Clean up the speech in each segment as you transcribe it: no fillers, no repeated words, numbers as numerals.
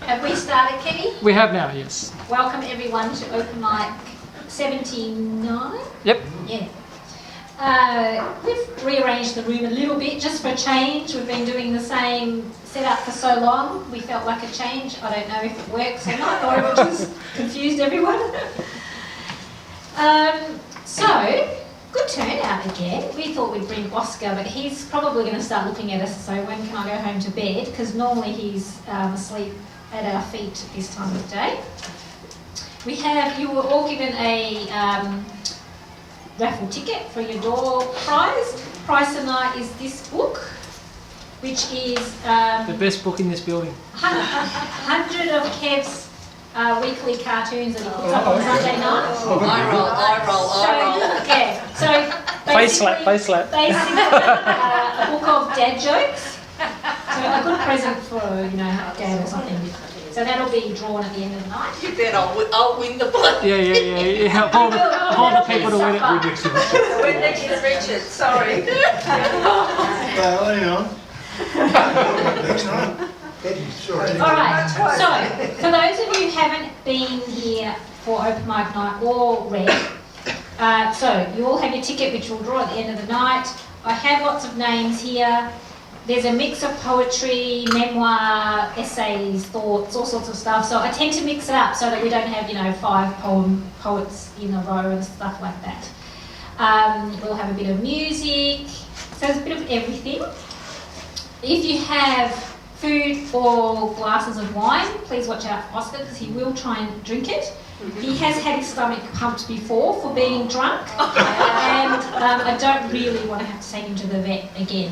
Have we started, Kenny? We have now, yes. Welcome everyone to Open Mic 79. Yep. Yeah. We've rearranged the room a little bit just for a change. We've been doing the same setup for so long. We felt like a change. I don't know if it works or not, or if it just confused everyone. So, good turnout again. We thought we'd bring Oscar, but he's probably going to start looking at us, so when can I go home to bed? Because normally he's asleep at our feet at this time of day. You were all given a raffle ticket for your door prize. Prize tonight is this book, which is The best book in this building. 100 of Kev's weekly cartoons that he puts up on Sunday night. I roll. Yeah, so Face slap. basically a book of dad jokes. So a good present for, dad or something. So that'll be drawn at the end of the night. You bet I'll win the blood. Yeah. Hold the people to win it. When they get Richard, sorry. Well, hang on. Next time. Sorry. All right, so for those of you who haven't been here for Open Mic Night or read, so you all have your ticket which we'll draw at the end of the night. I have lots of names here. There's a mix of poetry, memoir, essays, thoughts, all sorts of stuff. So I tend to mix it up so that we don't have, 5 poets in a row and stuff like that. We'll have a bit of music, so there's a bit of everything. If you have food or glasses of wine, please watch out for Oscar because he will try and drink it. He has had his stomach pumped before for being drunk, and I don't really want to have to take him to the vet again.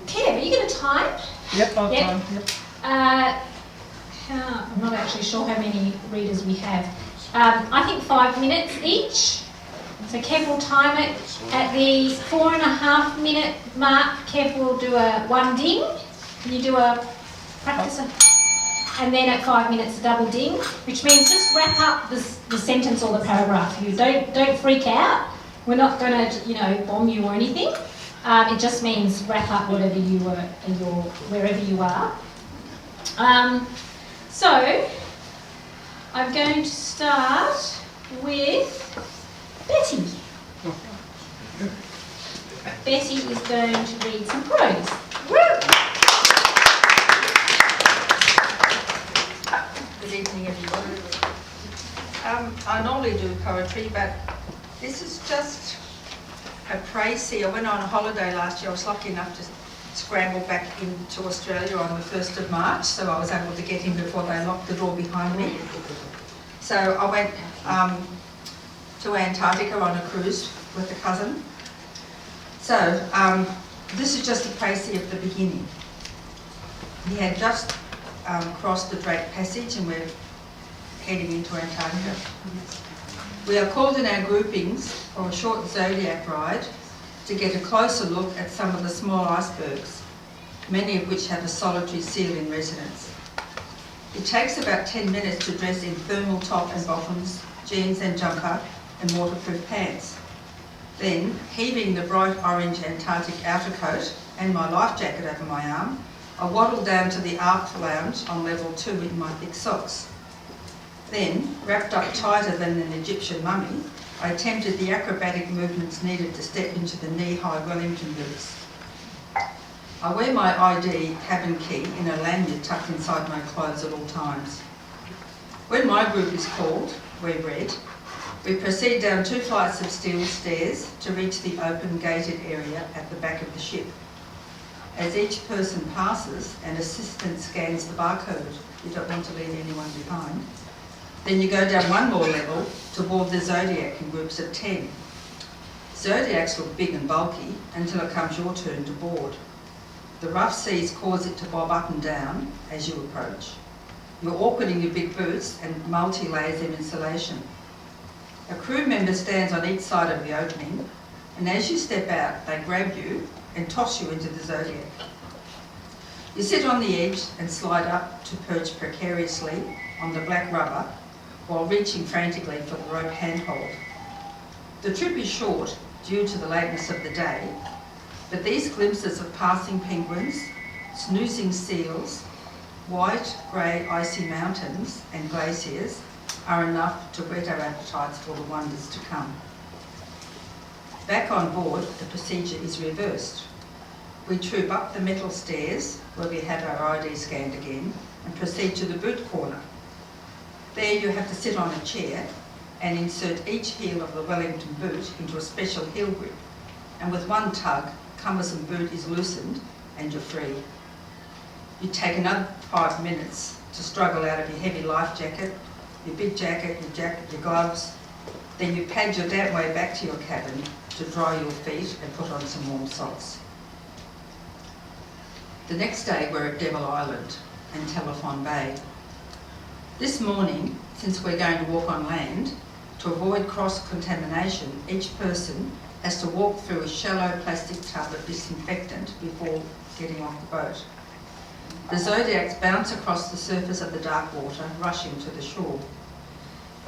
Kev, are you going to time? Yep, I'll Yep. time. Yep. I'm not actually sure how many readers we have. I think 5 minutes each. So Kev will time it. At the 4.5 minute mark, Kev will do a 1 ding. Can you do a practice? And then at 5 minutes, a double ding, which means just wrap up the sentence or the paragraph. You don't freak out. We're not going to, bomb you or anything. It just means wrap up whatever wherever you are. So I'm going to start with Betty. Betty is going to read some prose. Good evening, everyone. I normally do poetry, but this is just a précis. I went on a holiday last year. I was lucky enough to scramble back into Australia on the 1st of March, so I was able to get in before they locked the door behind me. So I went to Antarctica on a cruise with a cousin. So this is just a précis of the beginning. He had just crossed the Drake Passage and we're heading into Antarctica. We are called in our groupings for a short zodiac ride to get a closer look at some of the small icebergs, many of which have a solitary seal in residence. It takes about 10 minutes to dress in thermal top and bottoms, jeans and jumper, and waterproof pants. Then, heaving the bright orange Antarctic outer coat and my life jacket over my arm, I waddled down to the aft lounge on level 2 in my thick socks. Then, wrapped up tighter than an Egyptian mummy, I attempted the acrobatic movements needed to step into the knee-high Wellington boots. I wear my ID cabin key in a lanyard tucked inside my clothes at all times. When my group is called, we're read. We proceed down 2 flights of steel stairs to reach the open gated area at the back of the ship. As each person passes, an assistant scans the barcode. You don't want to leave anyone behind. Then you go down 1 more level to board the Zodiac in groups of 10. Zodiacs look big and bulky until it comes your turn to board. The rough seas cause it to bob up and down as you approach. You're awkward in your big boots and multi-layers of insulation. A crew member stands on each side of the opening, and as you step out, they grab you and toss you into the Zodiac. You sit on the edge and slide up to perch precariously on the black rubber while reaching frantically for the rope handhold. The trip is short due to the lateness of the day, but these glimpses of passing penguins, snoozing seals, white, grey, icy mountains and glaciers are enough to whet our appetites for the wonders to come. Back on board, the procedure is reversed. We troop up the metal stairs, where we have our ID scanned again, and proceed to the boot corner. There you have to sit on a chair and insert each heel of the Wellington boot into a special heel grip, and with one tug, cumbersome boot is loosened and you're free. You take another 5 minutes to struggle out of your heavy life jacket, your big jacket, your gloves, then you pad your damp way back to your cabin to dry your feet and put on some warm socks. The next day we're at Devil Island and Telephone Bay. This morning, since we're going to walk on land, to avoid cross-contamination, each person has to walk through a shallow plastic tub of disinfectant before getting off the boat. The Zodiacs bounce across the surface of the dark water, rushing to the shore.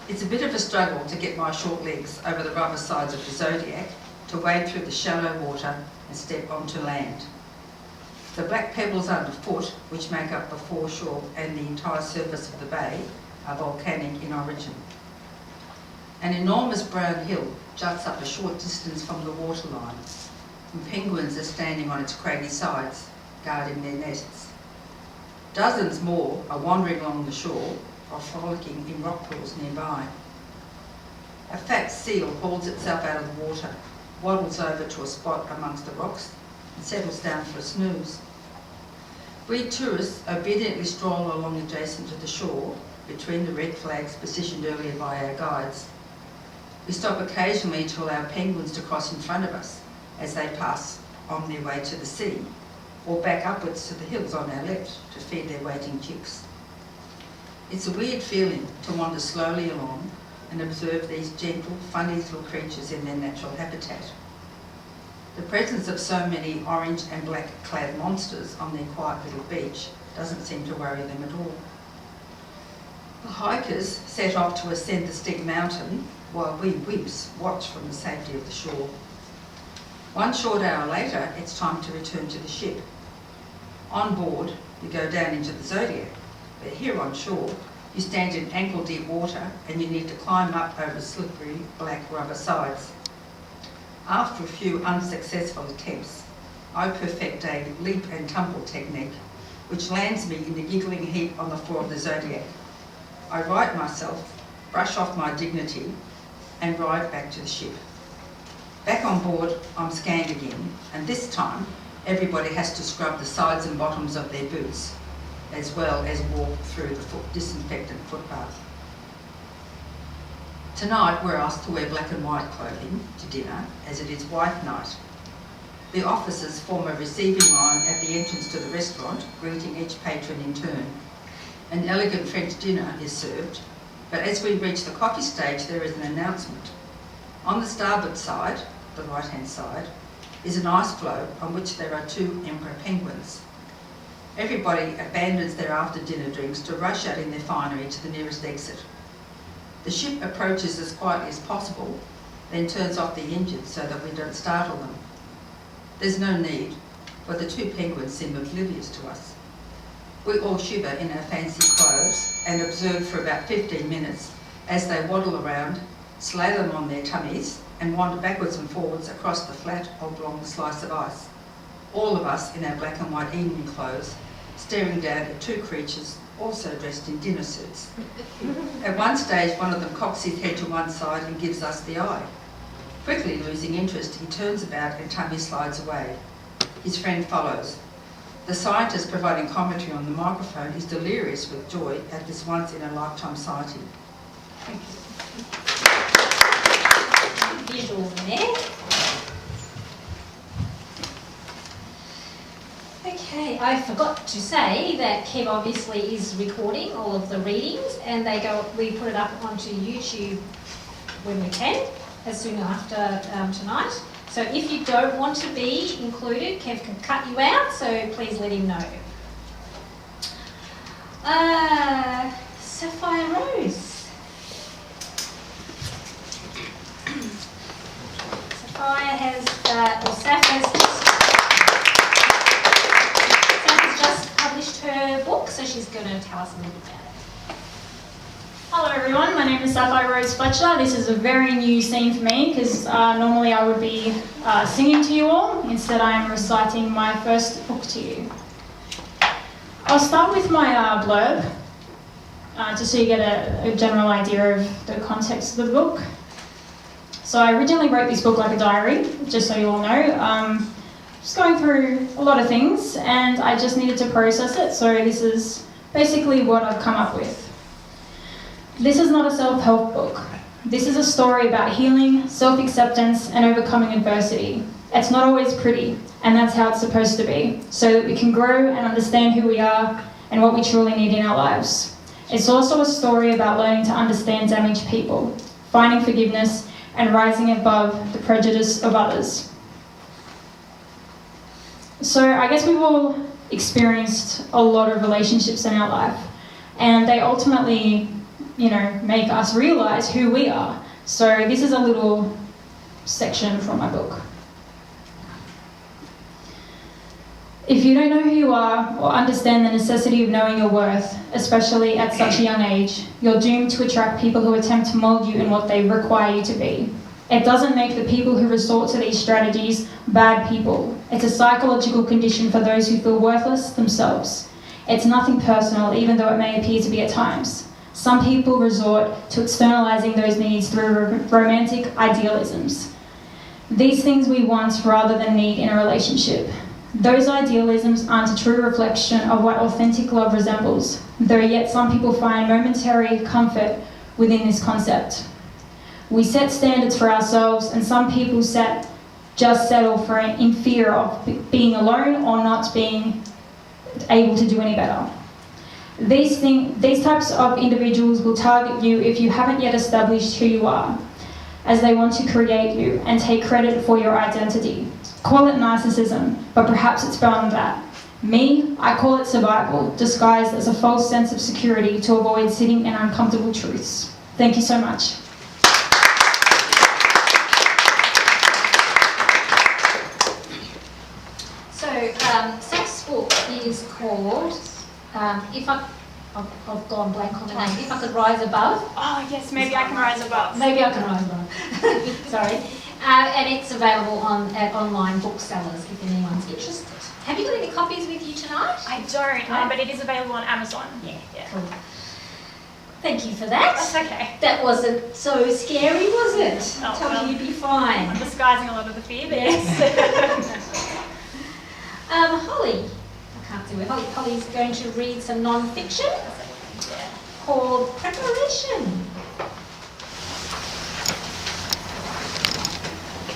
It's a bit of a struggle to get my short legs over the rubber sides of the Zodiac to wade through the shallow water and step onto land. The black pebbles underfoot, which make up the foreshore and the entire surface of the bay, are volcanic in origin. An enormous brown hill juts up a short distance from the waterline, and penguins are standing on its craggy sides, guarding their nests. Dozens more are wandering along the shore or frolicking in rock pools nearby. A fat seal hauls itself out of the water, waddles over to a spot amongst the rocks and settles down for a snooze. We tourists obediently stroll along adjacent to the shore, between the red flags positioned earlier by our guides. We stop occasionally to allow penguins to cross in front of us as they pass on their way to the sea, or back upwards to the hills on our left to feed their waiting chicks. It's a weird feeling to wander slowly along and observe these gentle, funny little creatures in their natural habitat. The presence of so many orange and black clad monsters on their quiet little beach doesn't seem to worry them at all. The hikers set off to ascend the steep mountain while we wimps watch from the safety of the shore. 1 short hour later, it's time to return to the ship. On board, you go down into the Zodiac, but here on shore, you stand in ankle-deep water and you need to climb up over slippery black rubber sides. After a few unsuccessful attempts, I perfect a leap and tumble technique, which lands me in the giggling heap on the floor of the Zodiac. I right myself, brush off my dignity, and ride back to the ship. Back on board, I'm scanned again, and this time, everybody has to scrub the sides and bottoms of their boots, as well as walk through the disinfectant footpath. Tonight, we're asked to wear black and white clothing to dinner, as it is white night. The officers form a receiving line at the entrance to the restaurant, greeting each patron in turn. An elegant French dinner is served, but as we reach the coffee stage, there is an announcement. On the starboard side, the right-hand side, is an ice floe on which there are 2 emperor penguins. Everybody abandons their after-dinner drinks to rush out in their finery to the nearest exit. The ship approaches as quietly as possible, then turns off the engines so that we don't startle them. There's no need, for the 2 penguins seem oblivious to us. We all shiver in our fancy clothes and observe for about 15 minutes as they waddle around, slather on their tummies, and wander backwards and forwards across the flat, oblong slice of ice. All of us in our black and white evening clothes, staring down at 2 creatures also dressed in dinner suits. At one stage, one of them cocks his head to one side and gives us the eye. Quickly losing interest, he turns about and tummy slides away. His friend follows. The scientist providing commentary on the microphone is delirious with joy at this once-in-a-lifetime sighting. Thank you. Visuals there. Okay, I forgot to say that Kev obviously is recording all of the readings, and we put it up onto YouTube when we can, as soon after tonight. So if you don't want to be included, Kev can cut you out, so please let him know. Sapphire Rose. Sapphire has, Saph has going to tell us a little bit about it. Hello everyone, my name is Sapphire Rose Fletcher. This is a very new scene for me because normally I would be singing to you all. Instead I am reciting my first book to you. I'll start with my blurb, just so you get a general idea of the context of the book. So I originally wrote this book like a diary, just so you all know. Just going through a lot of things and I just needed to process it, so this is basically what I've come up with. This is not a self-help book. This is a story about healing, self-acceptance and overcoming adversity. It's not always pretty, and that's how it's supposed to be, so that we can grow and understand who we are and what we truly need in our lives. It's also a story about learning to understand damaged people, finding forgiveness and rising above the prejudice of others. So I guess we've all experienced a lot of relationships in our life, and they ultimately, make us realise who we are. So this is a little section from my book. If you don't know who you are or understand the necessity of knowing your worth, especially at such a young age, you're doomed to attract people who attempt to mould you in what they require you to be. It doesn't make the people who resort to these strategies bad people. It's a psychological condition for those who feel worthless themselves. It's nothing personal, even though it may appear to be at times. Some people resort to externalizing those needs through romantic idealisms. These things we want rather than need in a relationship. Those idealisms aren't a true reflection of what authentic love resembles, though yet some people find momentary comfort within this concept. We set standards for ourselves, and some people just settle for in fear of being alone or not being able to do any better. These types of individuals will target you if you haven't yet established who you are, as they want to create you and take credit for your identity. Call it narcissism, but perhaps it's beyond that. Me, I call it survival, disguised as a false sense of security to avoid sitting in uncomfortable truths. Thank you so much. So, Seth's book is called, I've gone blank on the name, If I Could Rise Above. Oh yes, maybe I can rise above. Maybe I can rise above. Sorry. And it's available at online booksellers if anyone's interested. Have you got any copies with you tonight? I don't, but it is available on Amazon. Yeah. Cool. Thank you for that. That's okay. That wasn't so scary, was it? Oh, I told well, you you'd be fine. I'm disguising a lot of the fear, but Yes. Holly. I can't do it. Holly's going to read some non-fiction called Preparation.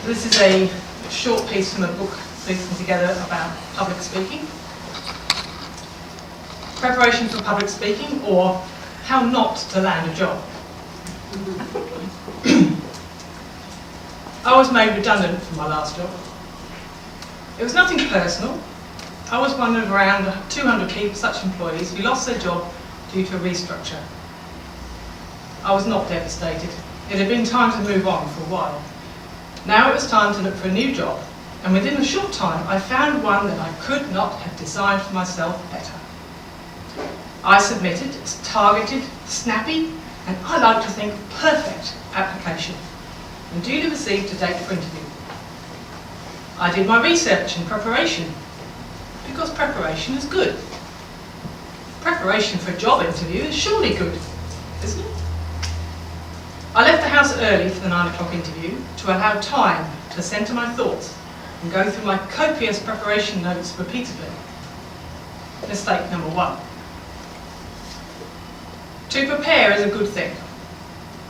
This is a short piece from a book piecing together about public speaking. Preparation for public speaking, or how not to land a job. I was made redundant from my last job. It was nothing personal. I was one of around 200 people, such employees, who lost their job due to a restructure. I was not devastated. It had been time to move on for a while. Now it was time to look for a new job, and within a short time I found one that I could not have designed for myself better. I submitted a targeted, snappy, and I like to think perfect application, and duly received a date for interview. I did my research and preparation, because preparation is good. Preparation for a job interview is surely good, isn't it? I left the house early for the 9 o'clock interview to allow time to centre my thoughts and go through my copious preparation notes repeatedly. Mistake number 1. To prepare is a good thing.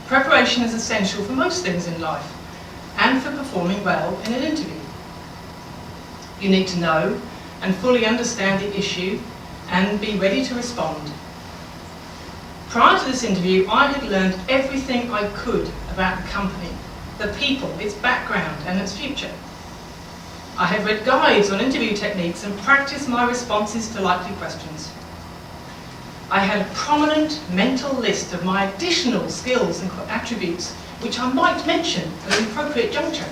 Preparation is essential for most things in life and for performing well in an interview. You need to know and fully understand the issue and be ready to respond. Prior to this interview, I had learned everything I could about the company, the people, its background and its future. I had read guides on interview techniques and practiced my responses to likely questions. I had a prominent mental list of my additional skills and attributes which I might mention at an appropriate juncture.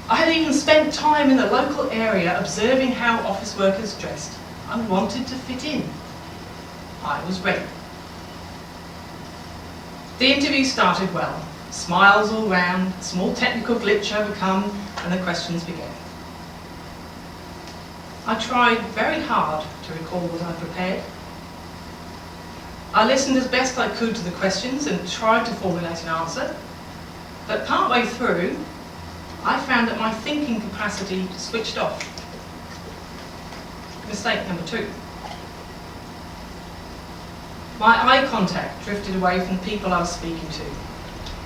I had even spent time in the local area observing how office workers dressed. I wanted to fit in. I was ready. The interview started well. Smiles all round, a small technical glitch overcome, and the questions began. I tried very hard to recall what I prepared. I listened as best I could to the questions and tried to formulate an answer, but partway through, I found that my thinking capacity switched off. Mistake number 2. My eye contact drifted away from the people I was speaking to,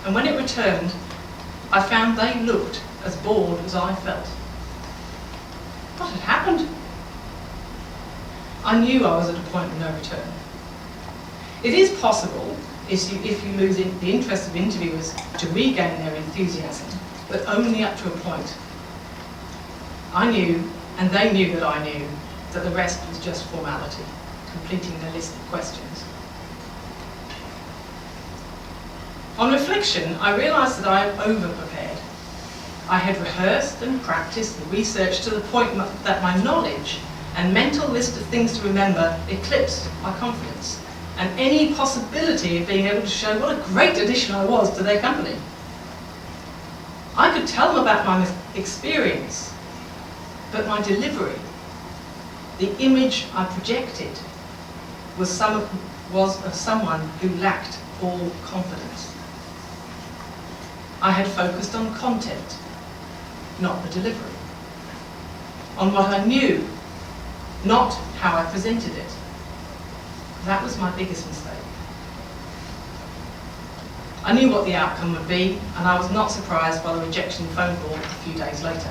and when it returned, I found they looked as bored as I felt. What had happened? I knew I was at a point of no return. It is possible, if you lose the interest of interviewers, to regain their enthusiasm, but only up to a point. I knew, and they knew that I knew, that the rest was just formality, completing the list of questions. On reflection, I realised that I had over-prepared. I had rehearsed and practiced and researched to the point that my knowledge and mental list of things to remember eclipsed my confidence and any possibility of being able to show what a great addition I was to their company. I could tell them about my experience, but my delivery, the image I projected, was of someone who lacked all confidence. I had focused on content, not the delivery. On what I knew, not how I presented it. That was my biggest mistake. I knew what the outcome would be, and I was not surprised by the rejection phone call a few days later.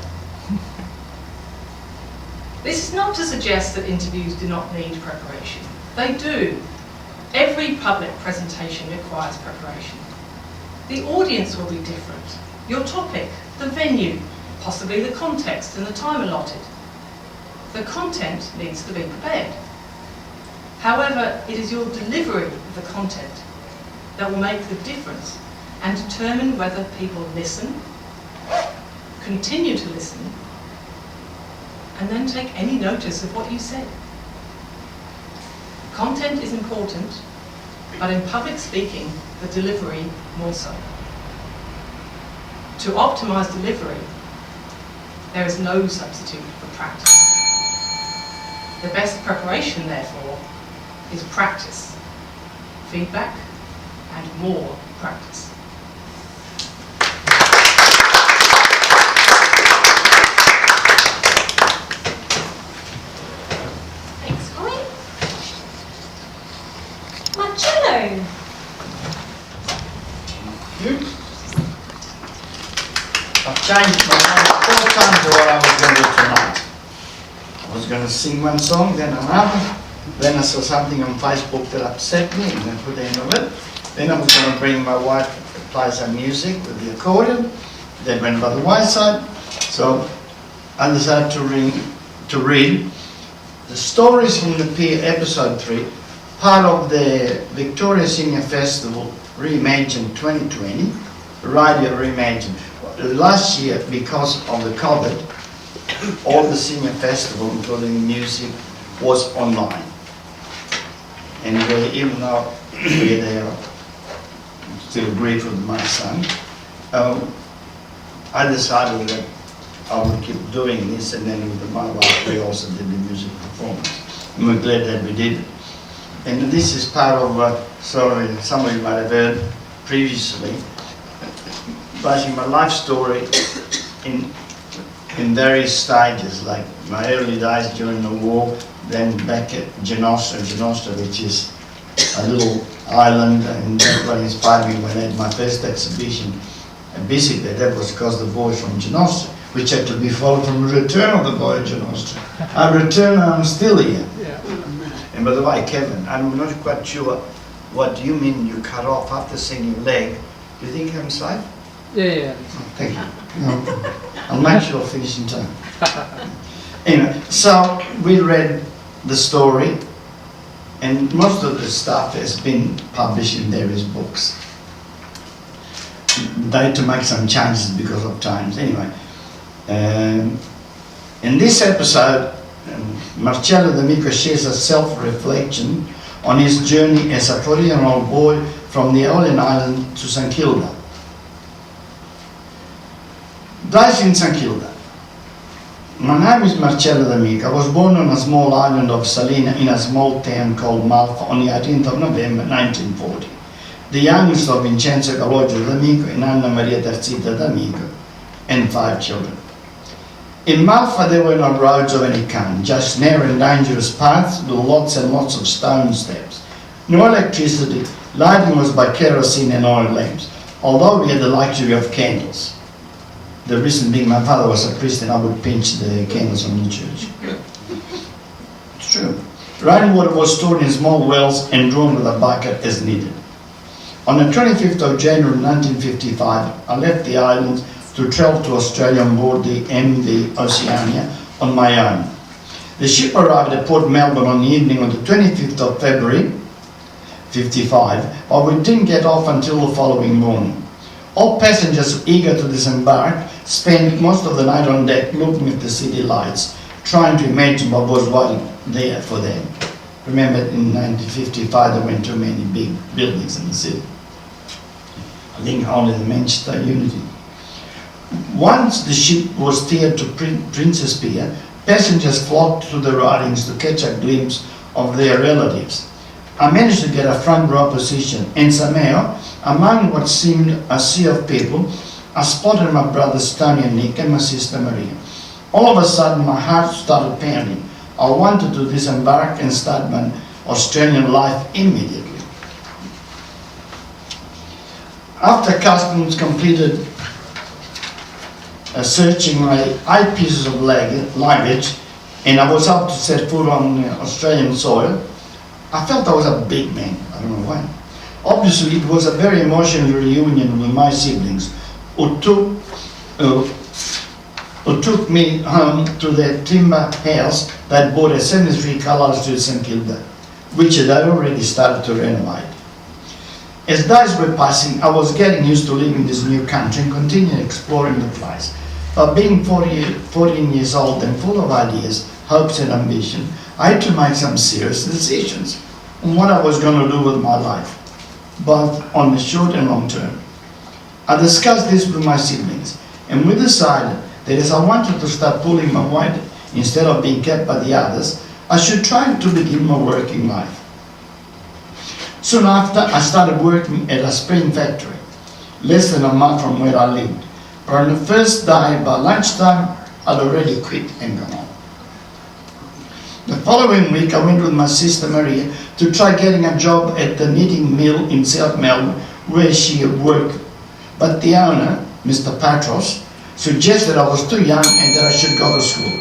This is not to suggest that interviews do not need preparation. They do. Every public presentation requires preparation. The audience will be different. Your topic, the venue, possibly the context and the time allotted. The content needs to be prepared. However, it is your delivery of the content that will make the difference and determine whether people listen, continue to listen, and then take any notice of what you said. Content is important, but in public speaking, the delivery more so. To optimise delivery, there is no substitute for practice. The best preparation, therefore, is practice, feedback, and more practice. Thanks, Colin. Marcello. I've changed my mind 4 times to what I was going to do tonight. I was going to sing one song, then another. Then I saw something on Facebook that upset me, and I put the end of it. Then I was going to bring my wife to play some music with the accordion. That went by the wayside. So I decided to read the stories from the Pier episode 3, part of the Victoria Senior Festival Reimagined 2020, Radio Reimagined. Last year, because of the COVID, all the senior festival, including music, was online. And even though we're there, still grateful to my son, I decided that I would keep doing this, and then with my wife we also did the music performance. And we're glad that we did it. And this is part of, sorry, some of you might have heard previously, basically my life story in various stages, like my early days during the war, then back at Genostra, which is a little island, and that what inspired me when I had my first exhibition. And basically that was because the boy from Genostra, which had to be followed from the return of the boy to Genostra. I returned and I'm still here. Yeah. And by the way, Kevin, I'm not quite sure what do you mean you cut off after seeing your leg. Do you think I'm safe? Yeah. Oh, thank you. No, I'll make sure I'll finish in time. Anyway, so we read the story, and most of the stuff has been published in various books. They had to make some changes because of times. Anyway, in this episode, Marcello D'Amico shares a self-reflection on his journey as a 14-year-old boy from the Aeolian Island to St Kilda. Dies in St Kilda. My name is Marcello D'Amico. I was born on a small island of Salina in a small town called Malfa on the 18th of November 1940. The youngest of Vincenzo Calogero D'Amico and Anna Maria Terzita D'Amico, and 5 children. In Malfa there were no roads of any kind, just narrow and dangerous paths with lots and lots of stone steps. No electricity, lighting was by kerosene and oil lamps, although we had the luxury of candles. The reason being my father was a priest and I would pinch the candles from the church. It's true. Rainwater was stored in small wells and drawn with a bucket as needed. On the 25th of January 1955, I left the islands to travel to Australia on board the MV Oceania on my own. The ship arrived at Port Melbourne on the evening of the 25th of February 55, but we didn't get off until the following morning. All passengers eager to disembark spent most of the night on deck looking at the city lights, trying to imagine what was waiting there for them. Remember, in 1955 there weren't too many big buildings in the city. I think only the Manchester Unity. Once the ship was steered to Princess Pier, passengers flocked to the ridings to catch a glimpse of their relatives. I managed to get a front row position, and somehow, among what seemed a sea of people, I spotted my brothers Tony and Nick and my sister Maria. All of a sudden my heart started pounding. I wanted to disembark and start my Australian life immediately. After customs completed searching my 8 pieces of luggage, and I was up to set foot on Australian soil, I felt I was a big man. I don't know why. Obviously, it was a very emotional reunion with my siblings, who took me home to their timber house that bought at 73 Carlisle Street, St Kilda, which they already started to renovate. As days were passing, I was getting used to living in this new country and continuing exploring the place. But being 14 years old and full of ideas, hopes and ambition, I had to make some serious decisions on what I was going to do with my life, both on the short and long term. I discussed this with my siblings, and we decided that as I wanted to start pulling my weight instead of being kept by the others, I should try to begin my working life. Soon after, I started working at a spring factory, less than a mile from where I lived. But on the first day, by lunchtime, I'd already quit and gone home. The following week, I went with my sister Maria to try getting a job at the knitting mill in South Melbourne, where she had worked. But the owner, Mr. Patros, suggested I was too young and that I should go to school.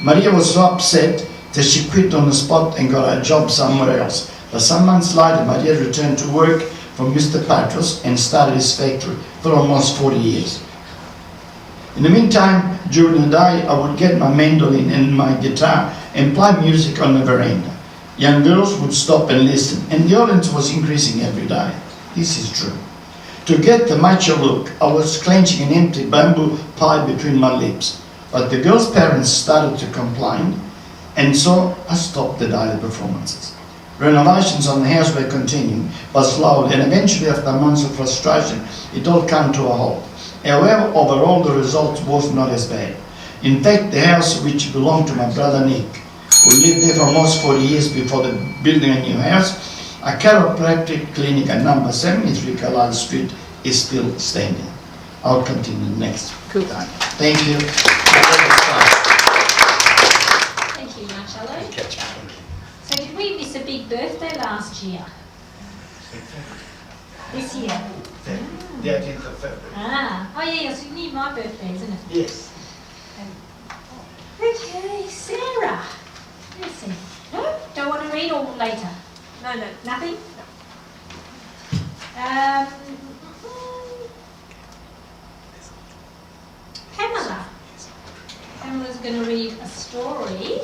Maria was so upset that she quit on the spot and got a job somewhere else. But some months later, Maria returned to work for Mr. Patros and started his factory for almost 40 years. In the meantime, during the day, I would get my mandolin and my guitar and play music on the veranda. Young girls would stop and listen, and the audience was increasing every day. This is true. To get the macho look, I was clenching an empty bamboo pie between my lips. But the girls' parents started to complain, and so I stopped the daily performances. Renovations on the house were continuing, but slowly, and eventually after months of frustration, it all came to a halt. However, overall the result was not as bad. In fact, the house, which belonged to my brother Nick, who lived there for almost 40 years before building a new house, a chiropractic clinic at number 73 Carlisle Street, is still standing. I'll continue next. Cool. Thank you. Thank you, Marcello. So did we miss a big birthday last year? This year? The 18th of February. Oh yeah, so you need my birthday, isn't it? Yes. Okay, Sarah. Let's see. No? Don't want to read or later? No. Nothing? Pamela. Pamela's going to read a story.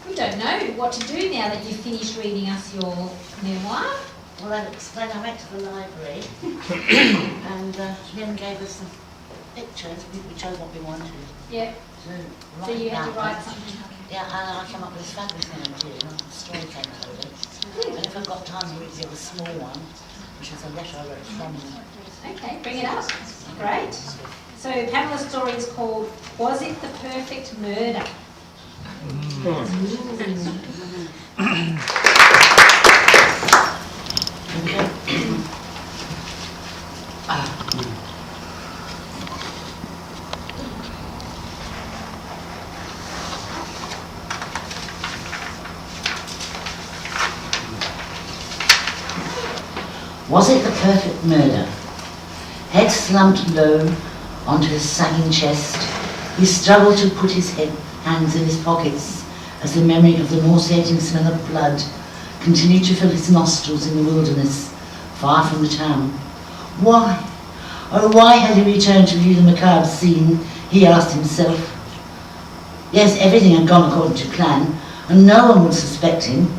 We don't know what to do now that you've finished reading us your memoir. Well, I'll explain. I went to the library and Lynn gave us pictures. We chose what we wanted. Yeah. So, So you had to that. write something. Yeah, and I came up with this fabulous idea, and the story came out of it. And if I've got time, I'll read the other small one, which is a letter I wrote from them. Okay, bring it up. Great. So Pamela's story is called Was It the Perfect Murder? Was it the perfect murder? Head slumped low onto his sagging chest, he struggled to put his hands in his pockets as the memory of the nauseating smell of blood continued to fill his nostrils in the wilderness, far from the town. Why? Oh, why had he returned to view the macabre scene, he asked himself. Yes, everything had gone according to plan, and no one would suspect him.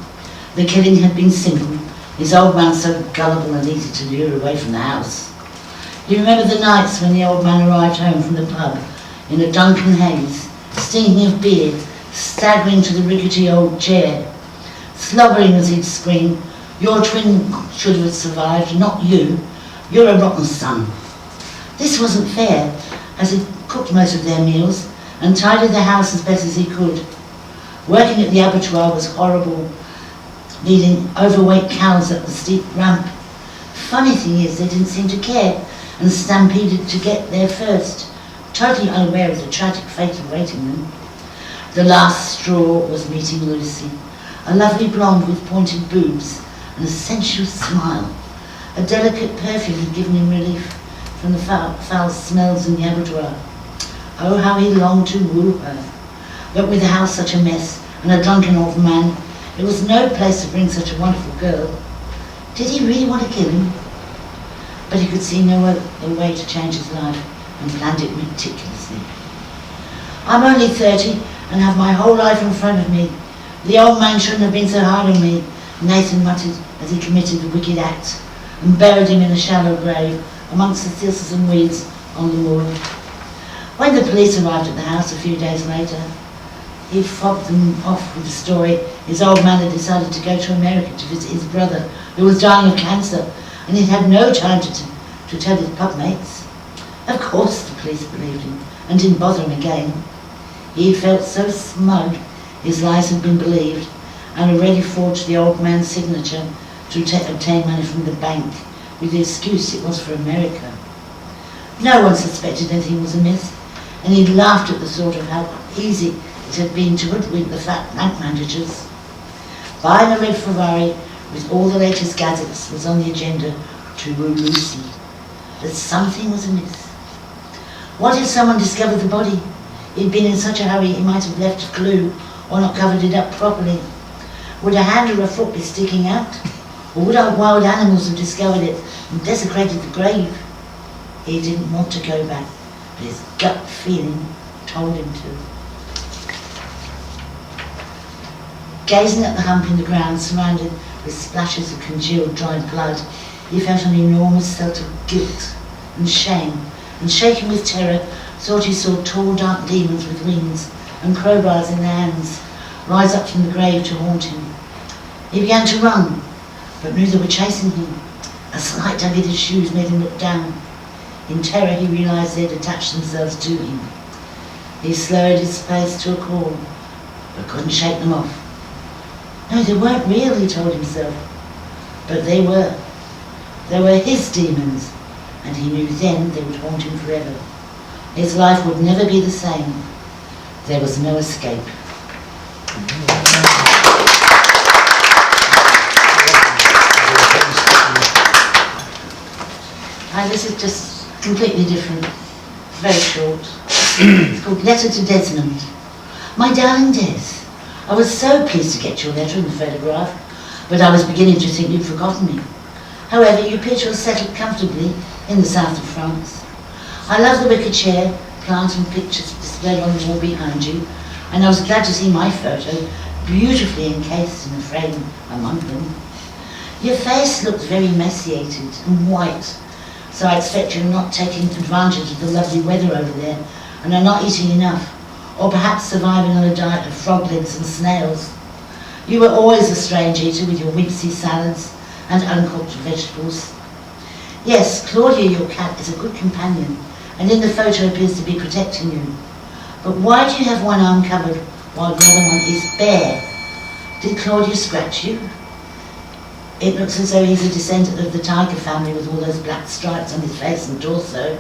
The killing had been simple, his old man so gullible and easy to lure away from the house. He remembered the nights when the old man arrived home from the pub in a drunken haze, stinking of beer, staggering to the rickety old chair, slobbering as he'd scream, "Your twin should have survived, not you. You're a rotten son." This wasn't fair, as he cooked most of their meals and tidied the house as best as he could. Working at the abattoir was horrible, leading overweight cows up the steep ramp. Funny thing is, they didn't seem to care and stampeded to get there first, totally unaware of the tragic fate awaiting them. The last straw was meeting Lucy, a lovely blonde with pointed boobs and a sensuous smile. A delicate perfume had given him relief from the foul smells in the abattoir. Oh, how he longed to woo her. But with the house such a mess and a drunken old man, it was no place to bring such a wonderful girl. Did he really want to kill him? But he could see no other way to change his life and planned it meticulously. I'm only 30 and have my whole life in front of me. The old man shouldn't have been so hard on me, Nathan muttered as he committed the wicked act and buried him in a shallow grave amongst the thistles and weeds on the moor. When the police arrived at the house a few days later, he fobbed them off with the story his old man had decided to go to America to visit his brother, who was dying of cancer, and he'd had no time to tell his pub mates. Of course the police believed him and didn't bother him again. He felt so smug his lies had been believed and already forged the old man's signature to obtain money from the bank with the excuse it was for America. No one suspected anything was amiss, and he laughed at the thought of how easy it had been to hoodwink the fat bank managers. Buying a red Ferrari with all the latest gadgets was on the agenda to woo Lucy, but something was amiss. What if someone discovered the body? He'd been in such a hurry he might have left a clue or not covered it up properly. Would a hand or a foot be sticking out? Or would our wild animals have discovered it and desecrated the grave? He didn't want to go back, but his gut feeling told him to. Gazing at the hump in the ground, surrounded with splashes of congealed dried blood, he felt an enormous sense of guilt and shame, and shaken with terror, thought he saw tall dark demons with wings and crowbars in their hands rise up from the grave to haunt him. He began to run, but knew they were chasing him. A slight tug at his shoes made him look down. In terror he realised they had attached themselves to him. He slowed his pace to a crawl, but couldn't shake them off. No, they weren't real, he told himself, but they were. They were his demons, and he knew then they would haunt him forever. His life would never be the same. There was no escape. This is just completely different, very short. It's called Letter to Desmond. My darling Des, I was so pleased to get your letter and the photograph, but I was beginning to think you'd forgotten me. However, you appear to have settled comfortably in the south of France. I love the wicker chair, plant and pictures displayed on the wall behind you, and I was glad to see my photo beautifully encased in a frame among them. Your face looked very emaciated and white, So I expect you're not taking advantage of the lovely weather over there and are not eating enough, or perhaps surviving on a diet of frog legs and snails. You were always a strange eater with your wimpsy salads and uncooked vegetables. Yes, Claudia, your cat, is a good companion, and in the photo appears to be protecting you. But why do you have one arm covered while the other one is bare? Did Claudia scratch you? It looks as though he's a descendant of the tiger family with all those black stripes on his face and torso.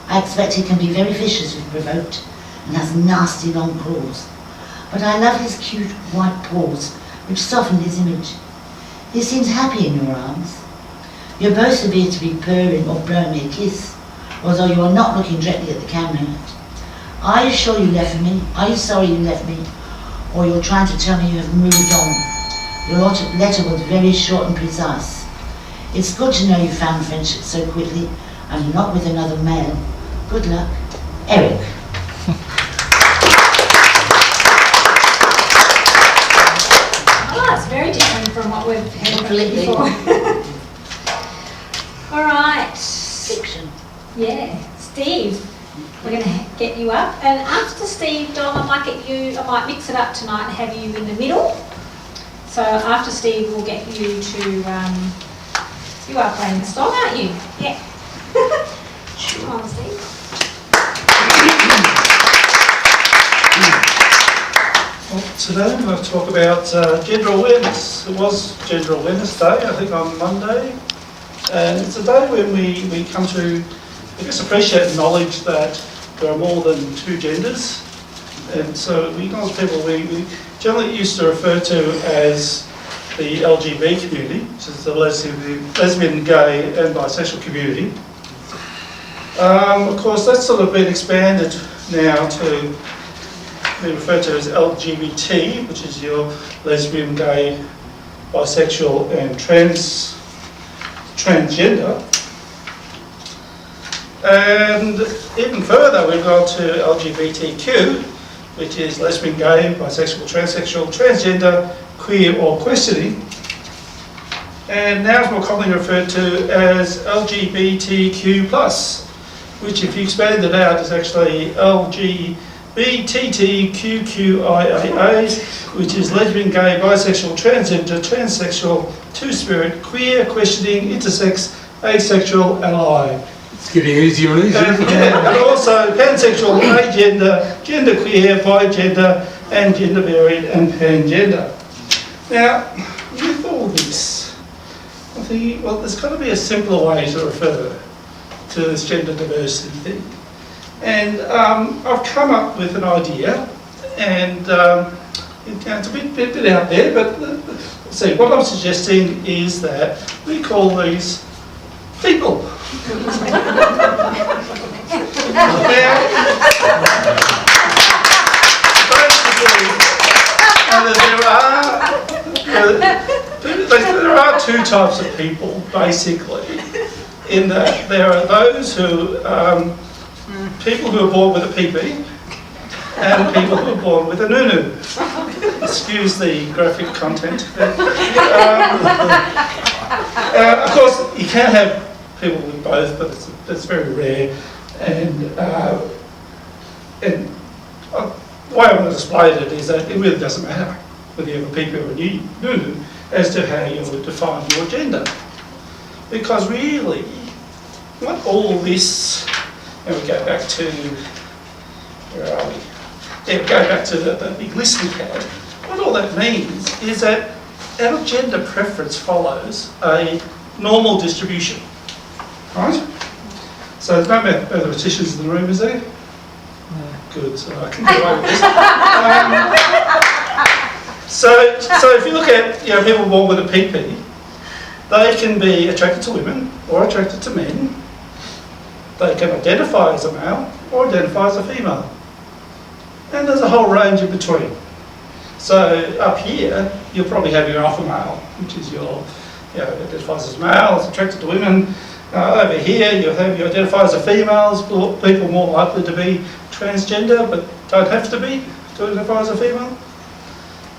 I expect he can be very vicious if provoked and has nasty long claws. But I love his cute white paws, which soften his image. He seems happy in your arms. You both appear to be purring or blowing me a kiss, although you are not looking directly at the camera. Are you sure you left me? Are you sorry you left me? Or you're trying to tell me you have moved on? Your letter was very short and precise. It's good to know you found friendship so quickly and not with another male. Good luck. Eric. Oh, it's very different from what we've had Completely. before. All right. Fiction. Yeah, Steve, we're going to get you up. And after Steve, Dom, I might mix it up tonight and have you in the middle. So after Steve, we'll get you to, you are playing the song, aren't you? Yeah. Come on, Steve. Well, today I'm going to talk about gender awareness. It was Gender Awareness Day, I think on Monday. And it's a day when we come to, I guess, appreciate and acknowledge that there are more than two genders. And so we acknowledge people we generally used to refer to as the LGB community, which is the lesbian, gay and bisexual community. Of course, that's sort of been expanded now to be referred to as LGBT, which is your lesbian, gay, bisexual and transgender. And even further, we've gone to LGBTQ, which is lesbian, gay, bisexual, transsexual, transgender, queer or questioning. And now it's more commonly referred to as LGBTQ+, which if you expand it out is actually LGBTQQIAA, which is lesbian, gay, bisexual, transgender, transsexual, two-spirit, queer, questioning, intersex, asexual, ally. It's getting easier and easier. And also pansexual, agender, genderqueer, bigender, and gender varied and pangender. Now, with all this, I think, well, there's got to be a simpler way to refer to this gender diversity thing. And I've come up with an idea, and it's a bit out there, but let's see, what I'm suggesting is that we call these people. There are two types of people, basically, in that there are those who, people who are born with a PP and people who are born with a nunu. Excuse the graphic content. Of course, you can have people with both, but it's very rare. And the way I'm going to explain it is that it really doesn't matter whether you have a PP or a nunu as to how you would define your gender. Because really, what all this, and we go back to, where are we? Yeah, go back to the big list we had. What all that means is that our gender preference follows a normal distribution, right? So there's no mathematicians in the room, is there? No. Good, so I can get away with this. So if you look at people born with a PP, they can be attracted to women or attracted to men. They can identify as a male or identify as a female. And there's a whole range in between. So up here, you'll probably have your alpha male, which is your, identifies as male, is attracted to women. Over here, you identify as a female, people more likely to be transgender, but don't have to be to identify as a female.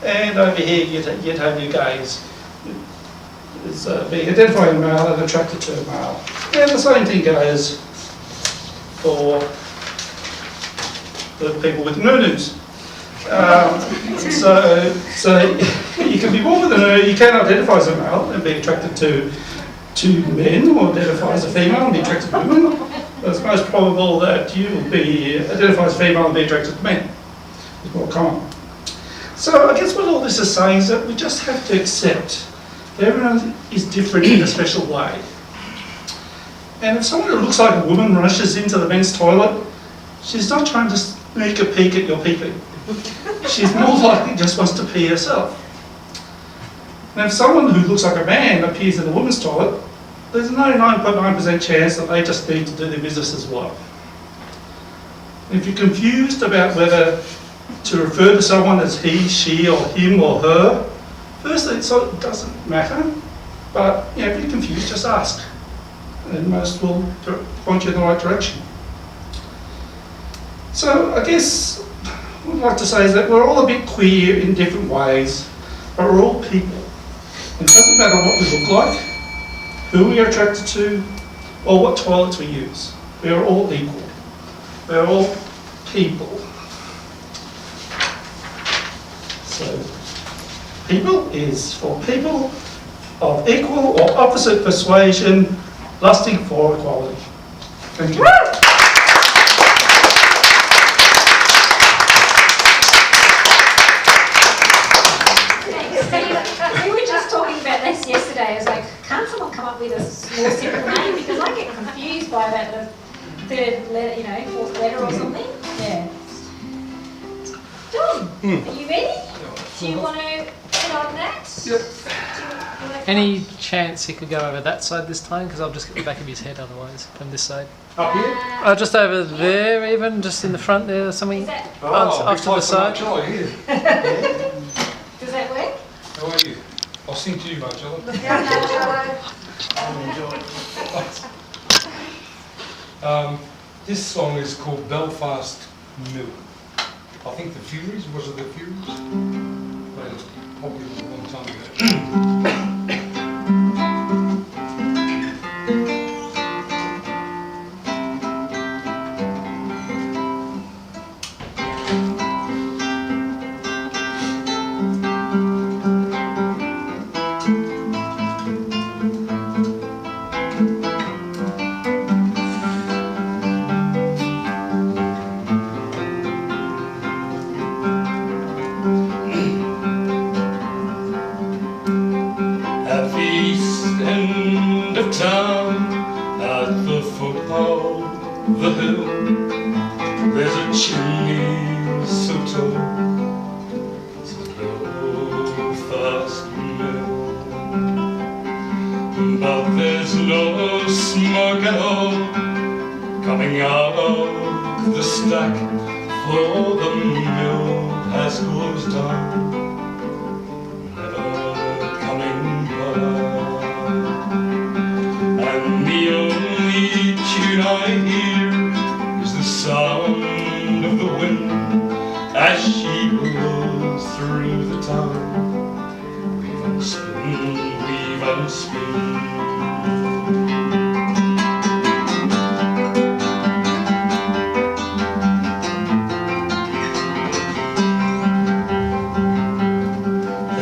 And over here, you'd have your gays. is being identified as a male and attracted to a male. And the same thing goes for the people with noo-noos. So you can be born with a noo, you can identify as a male and be attracted to men, or identify as a female and be attracted to women. But it's most probable that you will be identified as female and be attracted to men. It's more common. So I guess what all this is saying is that we just have to accept that everyone is different in a special way. And if someone who looks like a woman rushes into the men's toilet, she's not trying to sneak a peek at your peeping. She's more likely just wants to pee herself. And if someone who looks like a man appears in the women's toilet, there's a 99.9% chance that they just need to do their business as well. And if you're confused about whether to refer to someone as he, she, or him, or her, firstly, it doesn't matter. But if you're confused, just ask. And most will point you in the right direction. So I guess what I'd like to say is that we're all a bit queer in different ways, but we're all people. It doesn't matter what we look like, who we are attracted to, or what toilets we use. We are all equal. We are all people. So, people is for people of equal or opposite persuasion, lusting for equality. Thank you. We were just talking about this yesterday. I was like, can't someone come up with a more simple name? Because I get confused by about the third letter, fourth letter or something. Yeah. John, are you ready? Do you want to get on that? Yep. Any chance he could go over that side this time? Because I'll just get the back of his head otherwise from this side. Up here? Just over there, even just in the front there, or something. Is that, Off to the side. Here. does that work? How are you? I'll sing to you, Marcella. This song is called Belfast Mill. I think the Furies, was it the Furies? Played it probably a long time ago. At the east end of town, at the foot of the hill, there's a chimney so tall, it's a Belfast mill. But there's no smoke at all coming out of the stack, for the mill has closed down. And the only tune I hear is the sound of the wind as she blows through the town. Weave and spin, weave and spin.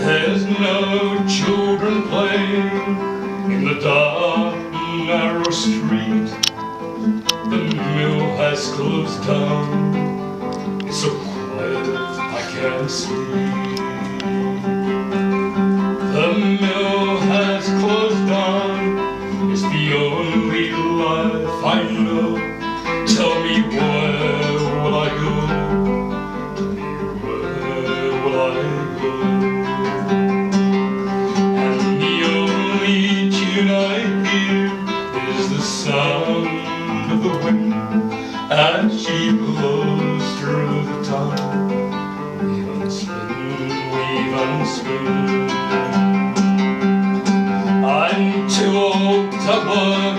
There's no children playing in the dark, narrow street. The mill has closed down. It's so quiet I can't sleep. The mill has closed down. It's the only life I know. Tell me where will I go? Tell me where will I go? Sound of the wind as she blows through the town. Weave and spin, weave and spin. I'm too old to work,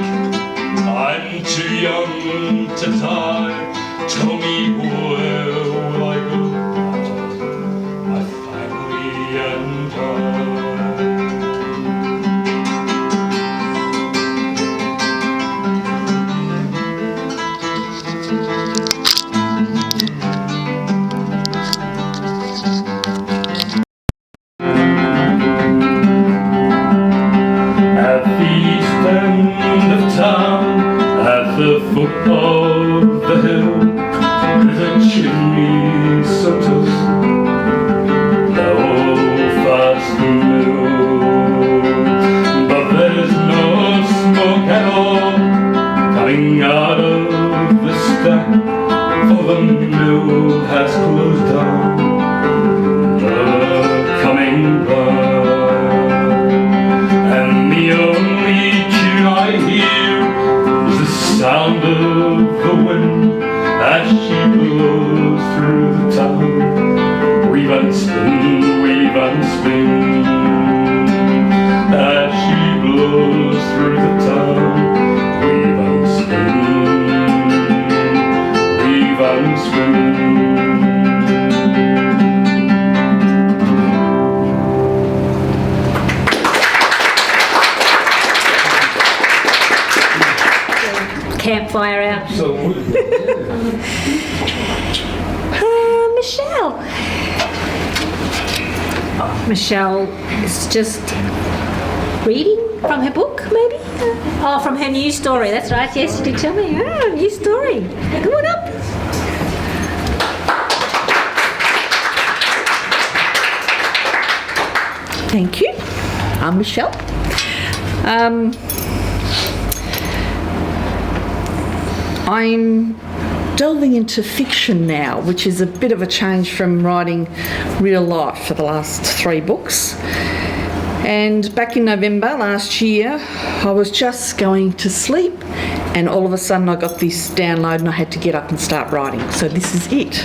I'm too young to die. Tell me where will I go? My family and I. chimney so toast, the old fast mill. But there's no smoke at all coming out of the stack, for the mill has closed down. The coming back, and the only tune I hear is the sound of the wind as she blows through the town. Weave and spin, weave and spin, as she blows through the town. Weave and spin, weave and spin. Campfire out. So, Michelle. Michelle is just reading from her book, maybe? Oh, from her news story. That's right. Yes, you did tell me. Oh, news story. Come on up. Thank you. I'm Michelle. I'm delving into fiction now, which is a bit of a change from writing real life for the last 3 books. And back in November last year, I was just going to sleep, and all of a sudden I got this download and I had to get up and start writing. So this is it.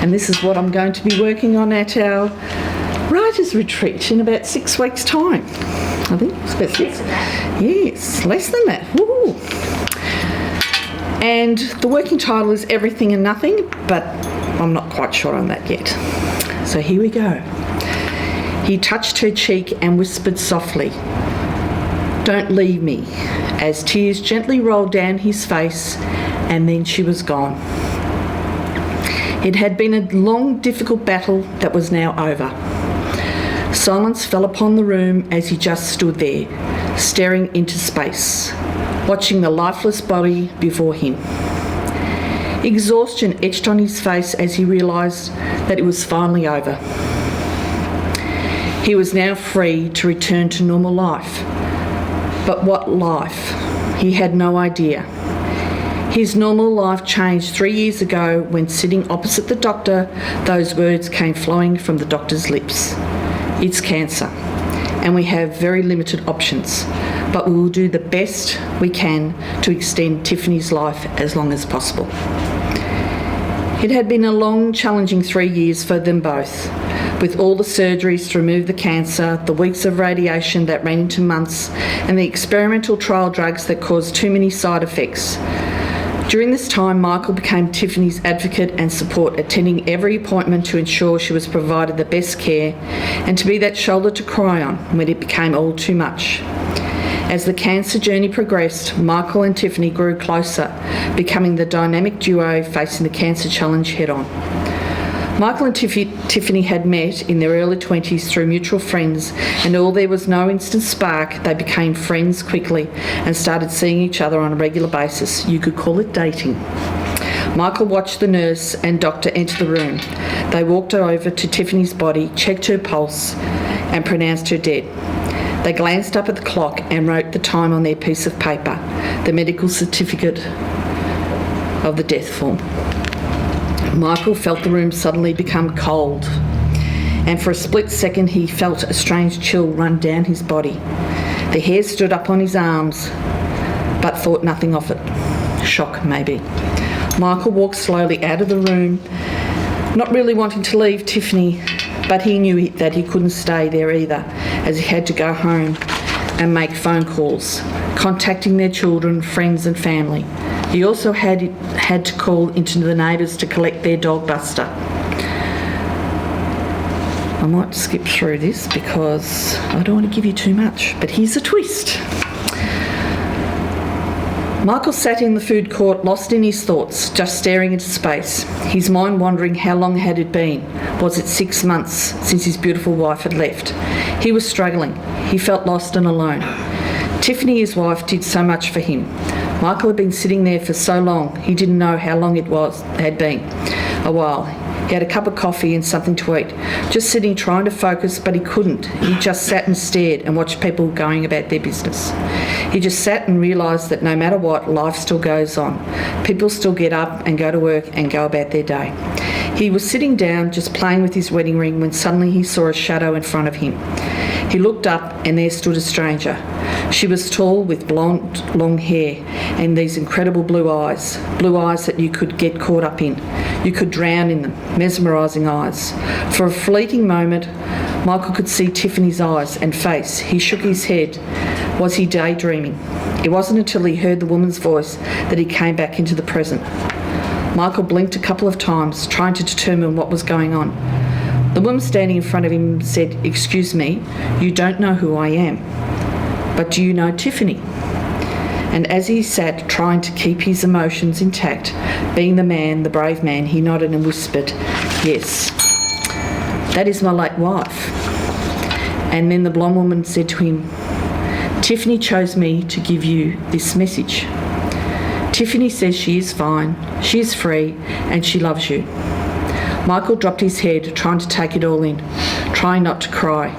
And this is what I'm going to be working on at our writers' retreat in about 6 weeks' time. I think it's about 6. Less than that. Yes, less than that. Woo. And the working title is Everything and Nothing, but I'm not quite sure on that yet. So here we go. He touched her cheek and whispered softly, "Don't leave me," as tears gently rolled down his face, and then she was gone. It had been a long, difficult battle that was now over. Silence fell upon the room as he just stood there, staring into space, watching the lifeless body before him. Exhaustion etched on his face as he realised that it was finally over. He was now free to return to normal life. But what life? He had no idea. His normal life changed 3 years ago when, sitting opposite the doctor, those words came flowing from the doctor's lips. It's cancer, and we have very limited options, but we will do the best we can to extend Tiffany's life as long as possible. It had been a long, challenging 3 years for them both, with all the surgeries to remove the cancer, the weeks of radiation that ran into months, and the experimental trial drugs that caused too many side effects. During this time, Michael became Tiffany's advocate and support, attending every appointment to ensure she was provided the best care and to be that shoulder to cry on when it became all too much. As the cancer journey progressed, Michael and Tiffany grew closer, becoming the dynamic duo facing the cancer challenge head-on. Michael and Tiffany had met in their early 20s through mutual friends, and although there was no instant spark, they became friends quickly and started seeing each other on a regular basis. You could call it dating. Michael watched the nurse and doctor enter the room. They walked over to Tiffany's body, checked her pulse, and pronounced her dead. They glanced up at the clock and wrote the time on their piece of paper, the medical certificate of the death form. Michael felt the room suddenly become cold, and for a split second he felt a strange chill run down his body. The hair stood up on his arms, but thought nothing of it. Shock, maybe. Michael walked slowly out of the room, not really wanting to leave Tiffany, but he knew that he couldn't stay there either, as he had to go home and make phone calls, contacting their children, friends and family. He also had to call into the neighbours to collect their dog Buster. I might skip through this because I don't want to give you too much, but here's a twist. Michael sat in the food court, lost in his thoughts, just staring into space, his mind wondering how long had it been. Was it 6 months since his beautiful wife had left? He was struggling. He felt lost and alone. Tiffany, his wife, did so much for him. Michael had been sitting there for so long, he didn't know how long it had been. a while. He had a cup of coffee and something to eat. Just sitting trying to focus, but he couldn't. He just sat and stared and watched people going about their business. He just sat and realised that no matter what, life still goes on. People still get up and go to work and go about their day. He was sitting down, just playing with his wedding ring, when suddenly he saw a shadow in front of him. He looked up and there stood a stranger. She was tall with blonde, long hair and these incredible blue eyes that you could get caught up in. You could drown in them, mesmerising eyes. For a fleeting moment, Michael could see Tiffany's eyes and face. He shook his head. Was he daydreaming? It wasn't until he heard the woman's voice that he came back into the present. Michael blinked a couple of times, trying to determine what was going on. The woman standing in front of him said, "Excuse me, you don't know who I am, but do you know Tiffany?" And as he sat, trying to keep his emotions intact, being the man, the brave man, he nodded and whispered, "Yes, that is my late wife." And then the blonde woman said to him, "Tiffany chose me to give you this message. Tiffany says she is fine, she is free, and she loves you." Michael dropped his head, trying to take it all in, trying not to cry.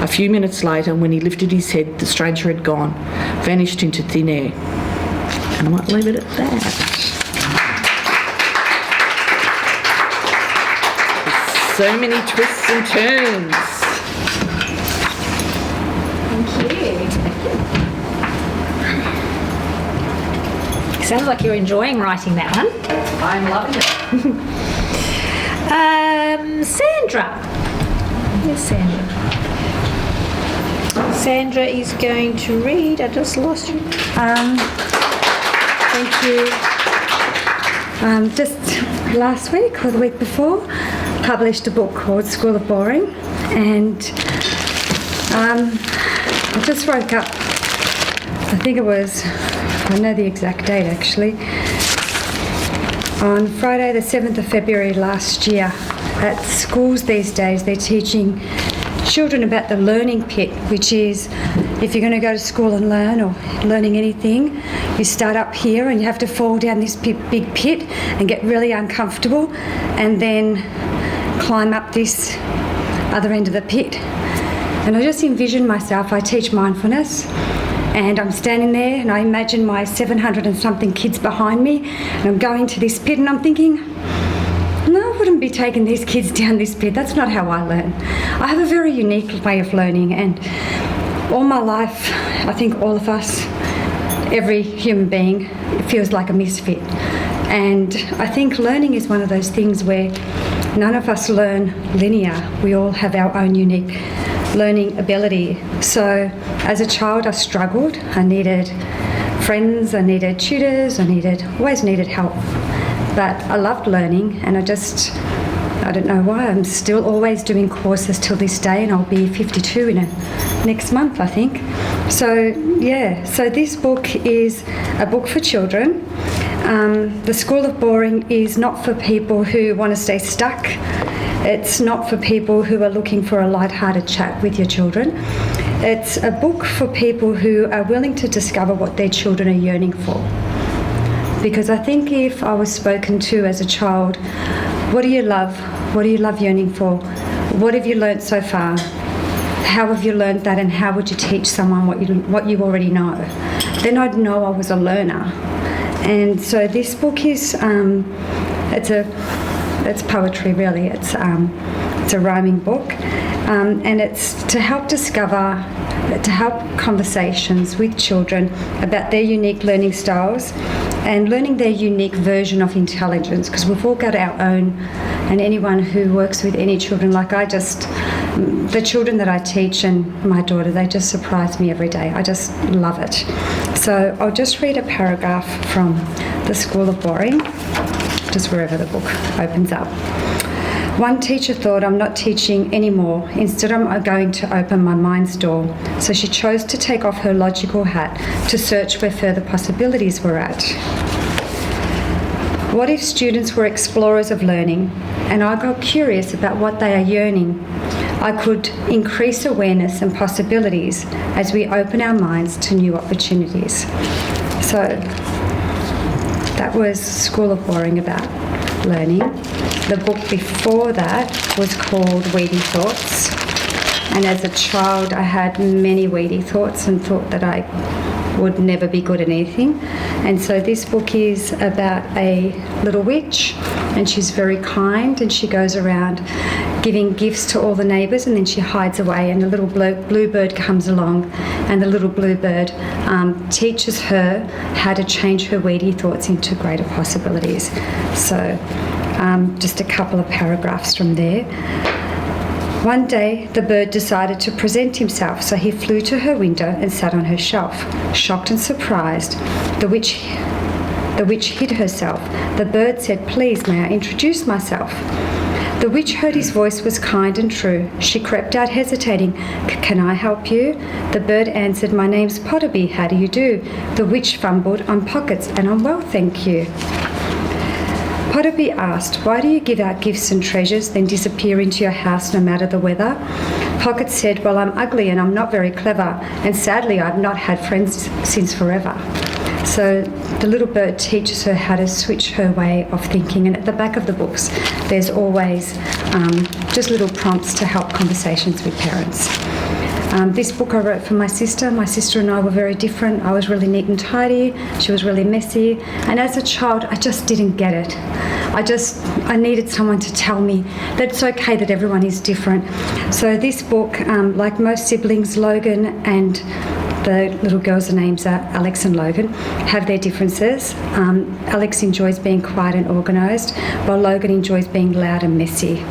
A few minutes later, when he lifted his head, the stranger had gone, vanished into thin air. And I might leave it at that. There's so many twists and turns. Thank you. Sounds like you're enjoying writing that one. I'm loving it. Sandra. Where's Sandra? Sandra is going to read. I just lost you. Thank you. Just last week or the week before, published a book called School of Boring, and I just woke up. I think it was, I know the exact date actually, on Friday the 7th of February last year. At schools these days, they're teaching children about the learning pit, which is if you're going to go to school and learn or learning anything, you start up here and you have to fall down this big pit and get really uncomfortable and then climb up this other end of the pit. And I just envision myself, I teach mindfulness, and I'm standing there and I imagine my 700 and something kids behind me, and I'm going to this pit and I'm thinking, no, I wouldn't be taking these kids down this pit. That's not how I learn. I have a very unique way of learning, and all my life, I think all of us, every human being, feels like a misfit. And I think learning is one of those things where none of us learn linear. We all have our own unique learning ability. So as a child, I struggled. I needed friends, I needed tutors, always needed help. But I loved learning, and I don't know why, I'm still always doing courses till this day, and I'll be 52 next month, I think. So yeah, so this book is a book for children. The School of Boring is not for people who want to stay stuck. It's not for people who are looking for a light-hearted chat with your children. It's a book for people who are willing to discover what their children are yearning for. Because I think if I was spoken to as a child, what do you love? What do you love yearning for? What have you learnt so far? How have you learnt that, and how would you teach someone what you already know? Then I'd know I was a learner. And so this book is, it's poetry really. It's a rhyming book, and it's to help conversations with children about their unique learning styles and learning their unique version of intelligence, because we've all got our own, and anyone who works with any children, like the children that I teach and my daughter, they just surprise me every day. I just love it. So I'll just read a paragraph from The School of Boring, just wherever the book opens up. One teacher thought, I'm not teaching anymore. Instead, I'm going to open my mind's door. So she chose to take off her logical hat to search where further possibilities were at. What if students were explorers of learning, and I got curious about what they are yearning? I could increase awareness and possibilities as we open our minds to new opportunities. So that was School of Boring about learning. The book before that was called Weedy Thoughts. And as a child, I had many weedy thoughts and thought that I would never be good at anything. And so this book is about a little witch, and she's very kind, and she goes around giving gifts to all the neighbours, and then she hides away, and a little bluebird comes along, and the little bluebird teaches her how to change her weedy thoughts into greater possibilities. So just a couple of paragraphs from there. One day, the bird decided to present himself, so he flew to her window and sat on her shelf. Shocked and surprised, the witch hid herself. The bird said, "Please, may I introduce myself?" The witch heard his voice was kind and true. She crept out hesitating. "Can I help you?" The bird answered, "My name's Potterby. How do you do?" The witch fumbled, "I'm Pockets, and I'm well, thank you." Potterby asked, "Why do you give out gifts and treasures, then disappear into your house no matter the weather?" Pocket said, "Well, I'm ugly and I'm not very clever, and sadly I've not had friends since forever." So the little bird teaches her how to switch her way of thinking, and at the back of the books there's always just little prompts to help conversations with parents. This book I wrote for my sister. My sister and I were very different. I was really neat and tidy. She was really messy. And as a child, I just didn't get it. I needed someone to tell me that it's okay that everyone is different. So this book, like most siblings, Logan and the little girls' names are Alex and Logan, have their differences. Alex enjoys being quiet and organised, while Logan enjoys being loud and messy.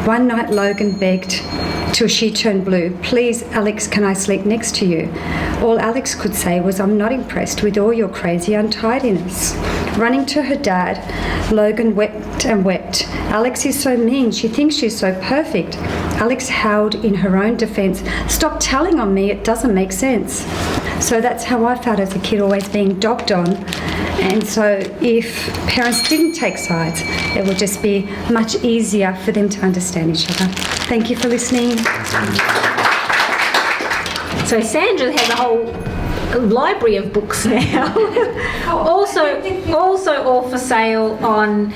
One night Logan begged till she turned blue, "Please, Alex, can I sleep next to you?" All Alex could say was, "I'm not impressed with all your crazy untidiness." Running to her dad, Logan wept and wept. "Alex is so mean. She thinks she's so perfect." Alex howled in her own defence, "Stop telling on me. It doesn't make sense." So that's how I felt as a kid, always being dogged on. And so if parents didn't take sides, it would just be much easier for them to understand each other. Thank you for listening. So Sandra has a whole library of books now. also all for sale on.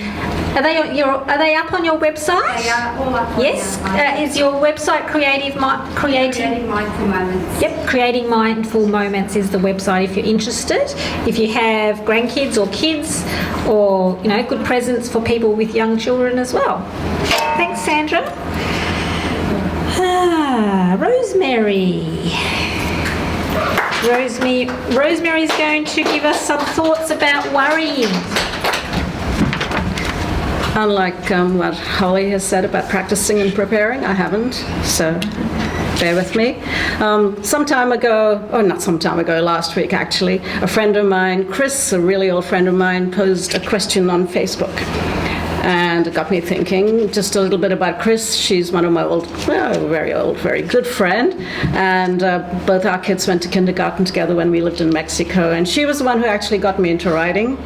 Are they up on your website? They are all up on Yes. Is your website Creating Mindful Moments. Yep, Creating Mindful Moments is the website if you're interested. If you have grandkids or kids, or good presents for people with young children as well. Thanks, Sandra. Rosemary. Rosemary's going to give us some thoughts about worrying. Unlike what Holly has said about practicing and preparing, I haven't, so bear with me. Last week actually, a friend of mine, Chris, a really old friend of mine, posed a question on Facebook. And it got me thinking just a little bit about Chris. She's one of my very good friend. And both our kids went to kindergarten together when we lived in Mexico. And she was the one who actually got me into writing.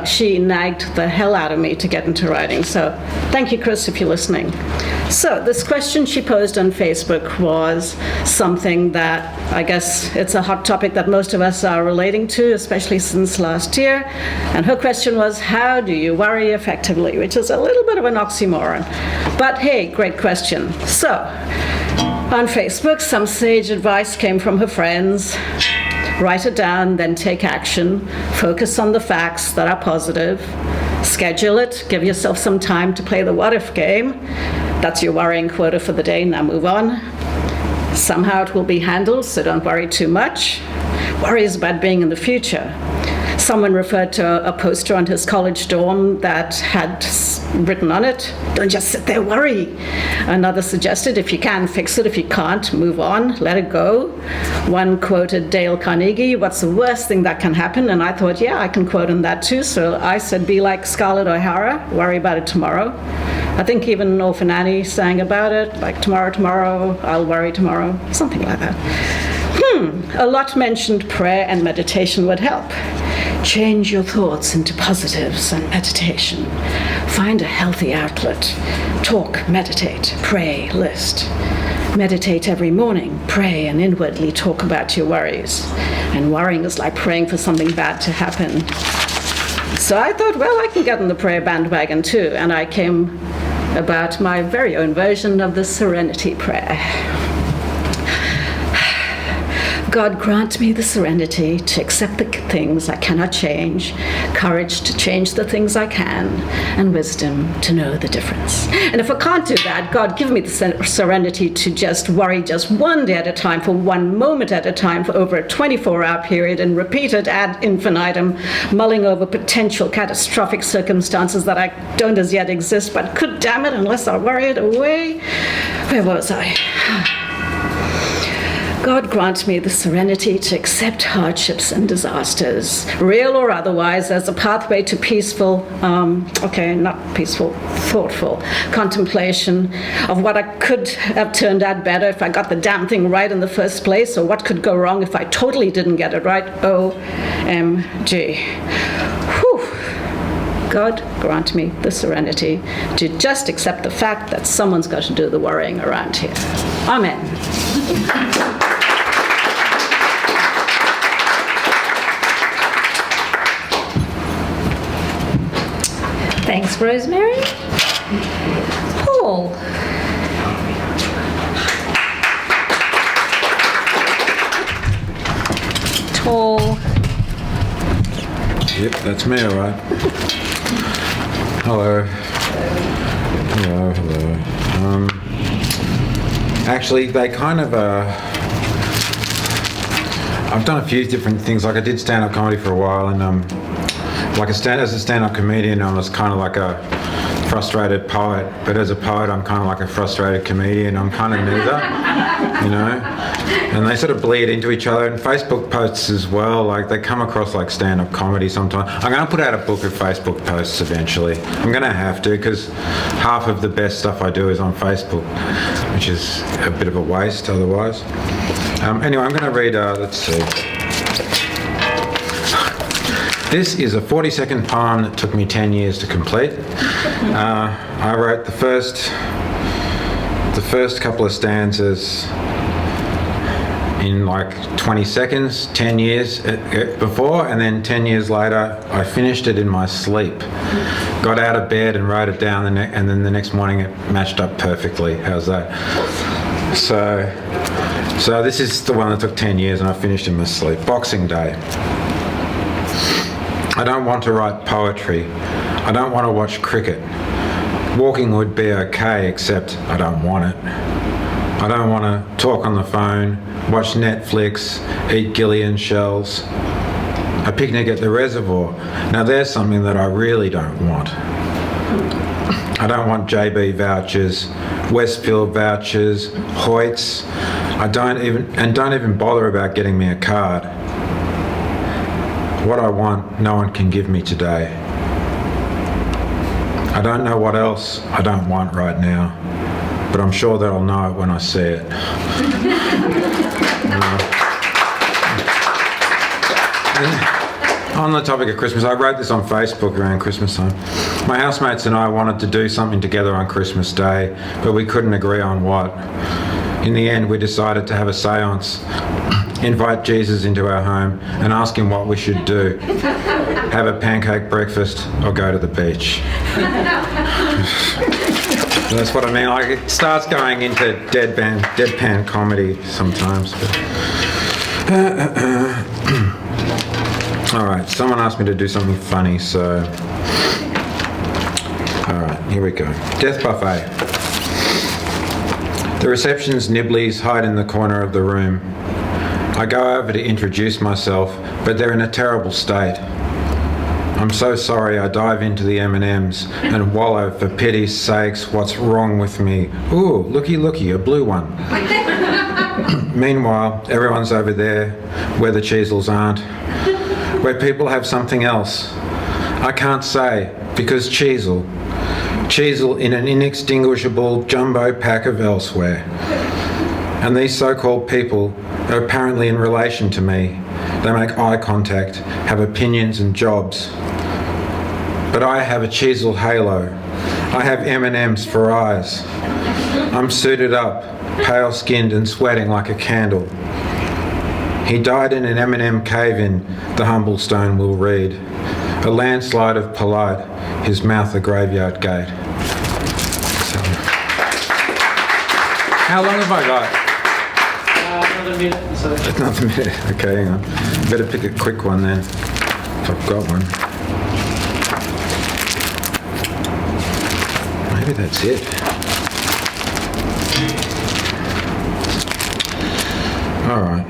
She nagged the hell out of me to get into writing. So thank you, Chris, if you're listening. So this question she posed on Facebook was something that I guess it's a hot topic that most of us are relating to, especially since last year. And her question was, how do you worry effectively? Which is a little bit of an oxymoron. But hey, great question. So on Facebook, some sage advice came from her friends. Write it down, then take action. Focus on the facts that are positive. Schedule it. Give yourself some time to play the what-if game. That's your worrying quota for the day. Now move on. Somehow it will be handled, so don't worry too much. Worry is about being in the future. Someone referred to a poster on his college dorm that had written on it, "Don't just sit there, worry." Another suggested, if you can, fix it. If you can't, move on, let it go. One quoted Dale Carnegie, "What's the worst thing that can happen?" And I thought, yeah, I can quote on that too. So I said, be like Scarlett O'Hara, worry about it tomorrow. I think even Orphan Annie sang about it, like tomorrow, I'll worry tomorrow, something like that. A lot mentioned prayer and meditation would help. Change your thoughts into positives and meditation. Find a healthy outlet. Talk, meditate, pray, list. Meditate every morning. Pray and inwardly talk about your worries. And worrying is like praying for something bad to happen. So I thought, well, I can get on the prayer bandwagon too, and I came about my very own version of the Serenity Prayer. God grant me the serenity to accept the things I cannot change, courage to change the things I can, and wisdom to know the difference. And if I can't do that, God give me the serenity to just worry just one day at a time, for one moment at a time, for over a 24-hour period, and repeat it ad infinitum, mulling over potential catastrophic circumstances that I don't as yet exist, but could damn it, unless I worry it away. Where was I? God grant me the serenity to accept hardships and disasters, real or otherwise, as a pathway to peaceful, thoughtful contemplation of what I could have turned out better if I got the damn thing right in the first place, or what could go wrong if I totally didn't get it right. OMG. Whew. God grant me the serenity to just accept the fact that someone's got to do the worrying around here. Amen. Thanks, Rosemary. Paul. Tall. Yep, that's me, all right. Hello. Actually, they kind of, I've done a few different things. Like I did stand-up comedy for a while, and as a stand-up comedian, I was kind of like a frustrated poet, but as a poet, I'm kind of like a frustrated comedian. I'm kind of neither, you know? And they sort of bleed into each other. And Facebook posts as well, like they come across like stand-up comedy sometimes. I'm going to put out a book of Facebook posts eventually. I'm going to have to, because half of the best stuff I do is on Facebook, which is a bit of a waste otherwise. Anyway, I'm going to read, let's see. This is a 40-second poem that took me 10 years to complete. I wrote the first couple of stanzas in like 20 seconds, 10 years before, and then 10 years later, I finished it in my sleep. Got out of bed and wrote it down, and then the next morning it matched up perfectly. How's that? So this is the one that took 10 years, and I finished in my sleep. Boxing Day. I don't want to write poetry. I don't want to watch cricket. Walking would be okay, except I don't want it. I don't want to talk on the phone, watch Netflix, eat Gillian shells. A picnic at the reservoir. Now there's something that I really don't want. I don't want JB vouchers, Westfield vouchers, Hoyts. Don't even bother about getting me a card. What I want, no one can give me today. I don't know what else I don't want right now, but I'm sure that I'll know it when I see it. On the topic of Christmas, I wrote this on Facebook around Christmas time. My housemates and I wanted to do something together on Christmas Day, but we couldn't agree on what. In the end, we decided to have a seance, invite Jesus into our home and ask him what we should do. Have a pancake breakfast or go to the beach. That's what I mean. Like, it starts going into deadpan comedy sometimes. All right, someone asked me to do something funny, so... All right, here we go. Death buffet. The reception's nibblies hide in the corner of the room. I go over to introduce myself, but they're in a terrible state. I'm so sorry. I dive into the M&Ms and wallow, for pity's sakes, what's wrong with me? Ooh, looky, a blue one. Meanwhile, everyone's over there, where the Cheezels aren't, where people have something else. I can't say, because Cheezel in an inextinguishable jumbo pack of elsewhere. And these so-called people are apparently in relation to me. They make eye contact, have opinions and jobs. But I have a Cheezel halo. I have M&Ms for eyes. I'm suited up, pale-skinned and sweating like a candle. He died in an M&M cave-in, the humble stone will read. A landslide of polite, his mouth a graveyard gate. So, how long have I got? Another minute. So. Another minute. Okay, hang on. Better pick a quick one then, if I've got one. Maybe that's it. All right.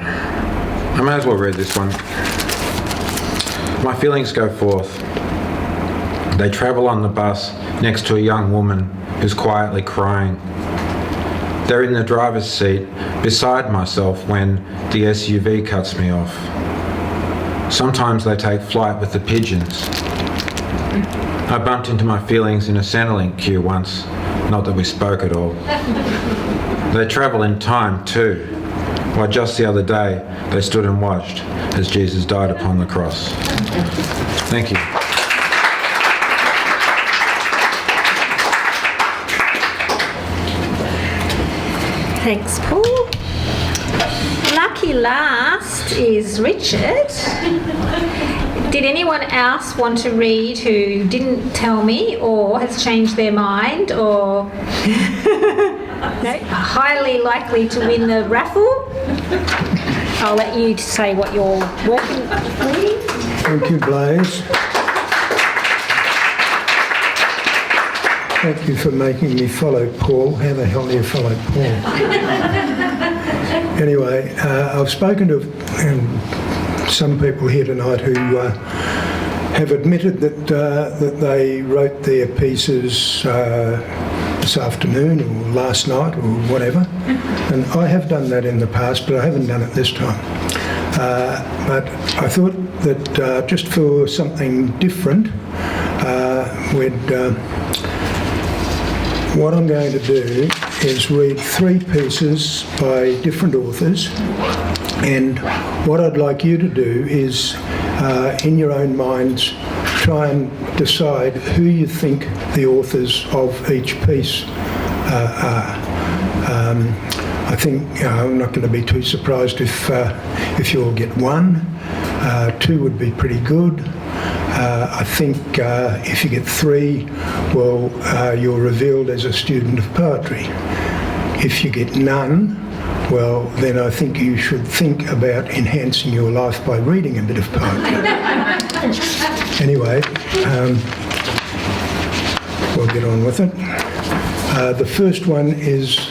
I may as well read this one. My feelings go forth. They travel on the bus next to a young woman who's quietly crying. They're in the driver's seat beside myself when the SUV cuts me off. Sometimes they take flight with the pigeons. I bumped into my feelings in a Centrelink queue once, not that we spoke at all. They travel in time too. Why, just the other day, they stood and watched as Jesus died upon the cross. Thank you. Thanks, Paul. Lucky last is Richard. Did anyone else want to read who didn't tell me or has changed their mind or no, highly likely to win the raffle? I'll let you say what you're working with. Thank you, Blaze. Thank you for making me follow Paul. How the hell do you follow Paul? Anyway, I've spoken to some people here tonight who have admitted that they wrote their pieces this afternoon or last night or whatever. And I have done that in the past, but I haven't done it this time. But I thought that just for something different, what I'm going to do is read 3 pieces by different authors, and what I'd like you to do is, in your own minds, try and decide who you think the authors of each piece are. I think I'm not going to be too surprised if you all get 1. 2 would be pretty good. I think if you get 3, well, you're revealed as a student of poetry. If you get none, well, then I think you should think about enhancing your life by reading a bit of poetry. Anyway, we'll get on with it. The first one is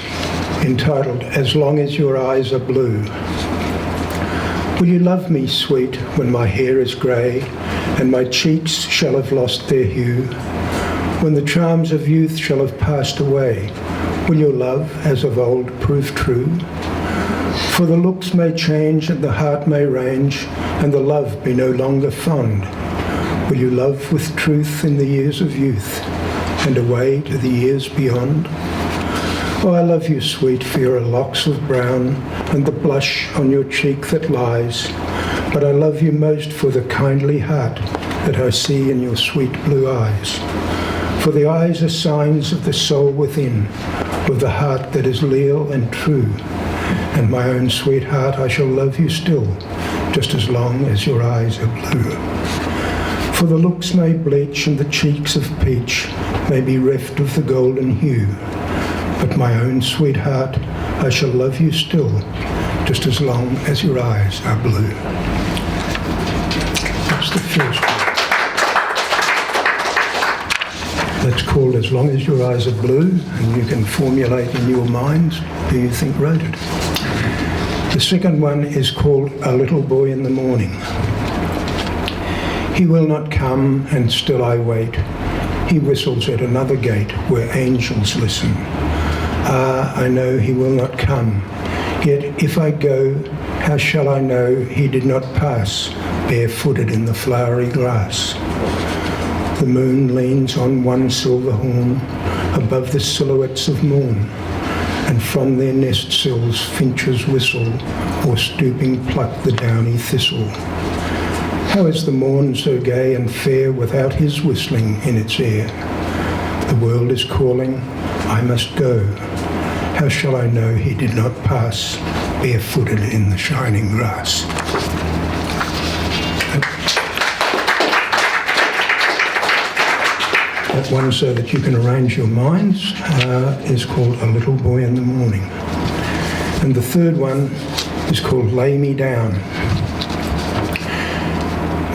entitled, As Long as Your Eyes Are Blue. Will you love me, sweet, when my hair is grey and my cheeks shall have lost their hue? When the charms of youth shall have passed away, will your love, as of old, prove true? For the looks may change and the heart may range, and the love be no longer fond. Will you love with truth in the years of youth, and away to the years beyond? Oh, I love you, sweet, for your locks of brown and the blush on your cheek that lies. But I love you most for the kindly heart that I see in your sweet blue eyes. For the eyes are signs of the soul within, of the heart that is leal and true. And my own sweetheart, I shall love you still, just as long as your eyes are blue. For the looks may bleach and the cheeks of peach may be reft of the golden hue. But my own sweetheart, I shall love you still, just as long as your eyes are blue. That's the first one. That's called As Long as Your Eyes Are Blue, and you can formulate in your minds who you think wrote it. The second one is called A Little Boy in the Morning. He will not come, and still I wait. He whistles at another gate where angels listen. Ah, I know he will not come. Yet if I go, how shall I know he did not pass barefooted in the flowery grass? The moon leans on one silver horn above the silhouettes of morn, and from their nest sills finches whistle or stooping pluck the downy thistle. How is the morn so gay and fair without his whistling in its air? The world is calling, I must go. How shall I know he did not pass barefooted in the shining grass? That one, so that you can arrange your minds, is called A Little Boy in the Morning. And the third one is called Lay Me Down.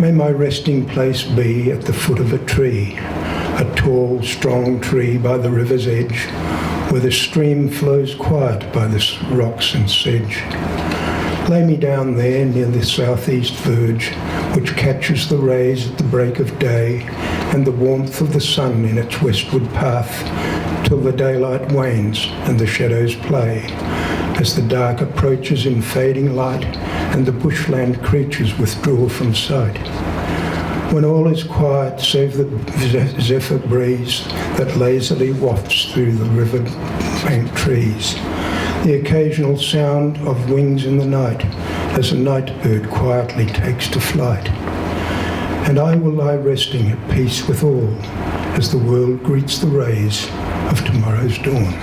May my resting place be at the foot of a tree, a tall, strong tree by the river's edge, where the stream flows quiet by the rocks and sedge. Lay me down there near the southeast verge, which catches the rays at the break of day and the warmth of the sun in its westward path, till the daylight wanes and the shadows play, as the dark approaches in fading light and the bushland creatures withdraw from sight. When all is quiet save the zephyr breeze that lazily wafts through the river bank trees, the occasional sound of wings in the night as a night bird quietly takes to flight. And I will lie resting at peace with all as the world greets the rays of tomorrow's dawn.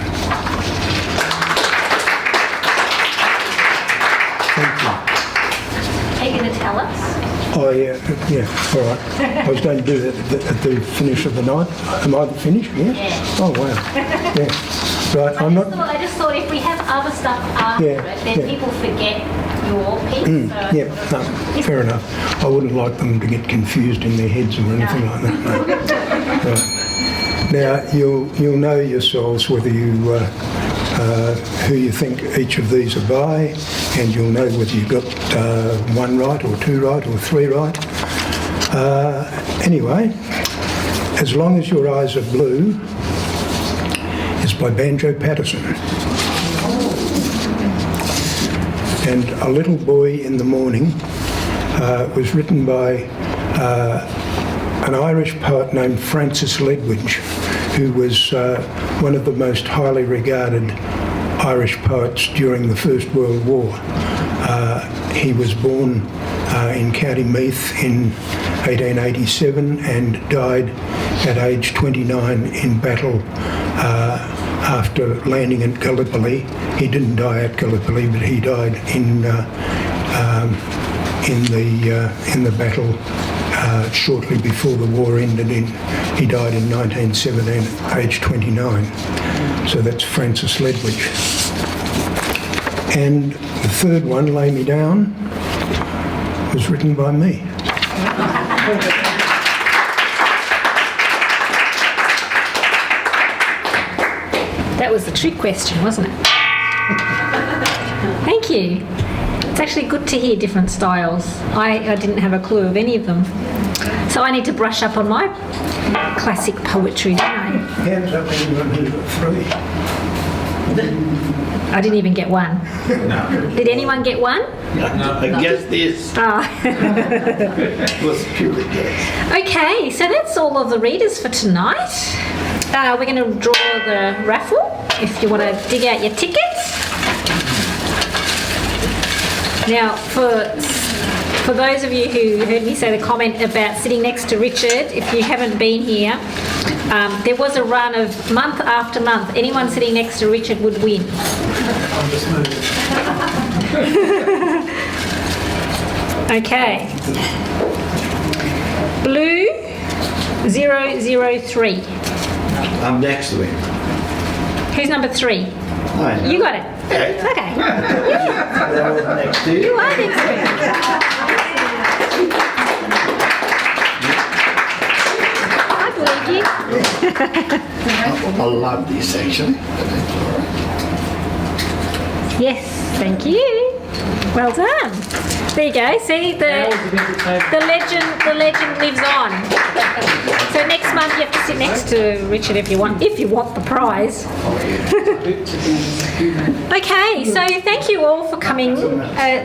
Thank you. Are you going to tell us? Oh yeah, all right. I was going to do that at the finish of the night. Am I finished? Yeah? Yeah. Oh wow. Yeah. Right, I just thought if we have other stuff after it, then people forget your piece. No, fair enough. I wouldn't like them to get confused in their heads or anything like that. No. Right. Now, you'll know yourselves whether you who you think each of these are by, and you'll know whether you got one right or two right or three right. Anyway, As Long as Your Eyes Are Blue is by Banjo Patterson. And A Little Boy in the Morning was written by an Irish poet named Francis Ledwidge, who was one of the most highly regarded Irish poets during the First World War. He was born in County Meath in 1887 and died at age 29 in battle after landing at Gallipoli. He didn't die at Gallipoli, but he died in the battle shortly before the war ended. He died in 1917 at age 29. So that's Francis Ledwidge. And the third one, Lay Me Down, was written by me. That was the trick question, wasn't it? Thank you. It's actually good to hear different styles. I didn't have a clue of any of them. So I need to brush up on my classic poetry, don't I? Hands up anyone who got three. I didn't even get one. No. Did anyone get one? No. I guess this was purely guess. Okay, so that's all of the readers for tonight. We're going to draw the raffle if you want to dig out your tickets. Now, for those of you who heard me say the comment about sitting next to Richard, if you haven't been here, there was a run of month after month. Anyone sitting next to Richard would win. I'm just moving. Okay. Blue 003. I'm next to him. Who's number 3? I know. You got it. Yeah. Okay. That was next to you. You are next to him. I believe you. I love this actually. Yes, thank you. Well done. There you go. See, the legend lives on. So next month you have to sit next to Richard if you want the prize. Okay, so thank you all for coming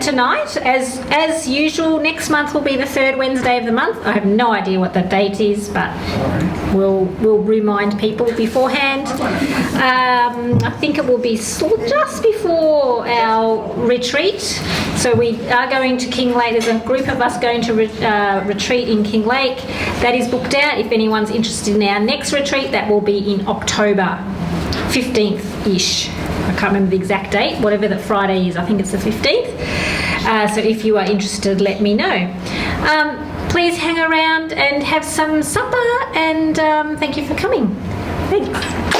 tonight. As usual, next month will be the third Wednesday of the month. I have no idea what the date is, but we'll remind people beforehand. I think it will be just before our retreat. So we are going to Kinglake. There's a group of us going to retreat in Kinglake. That is booked out. If anyone's interested in our next retreat, that will be in October 15th-ish. I can't remember the exact date, whatever that Friday is. I think it's the 15th. So if you are interested, let me know. please hang around and have some supper, and thank you for coming. Thanks.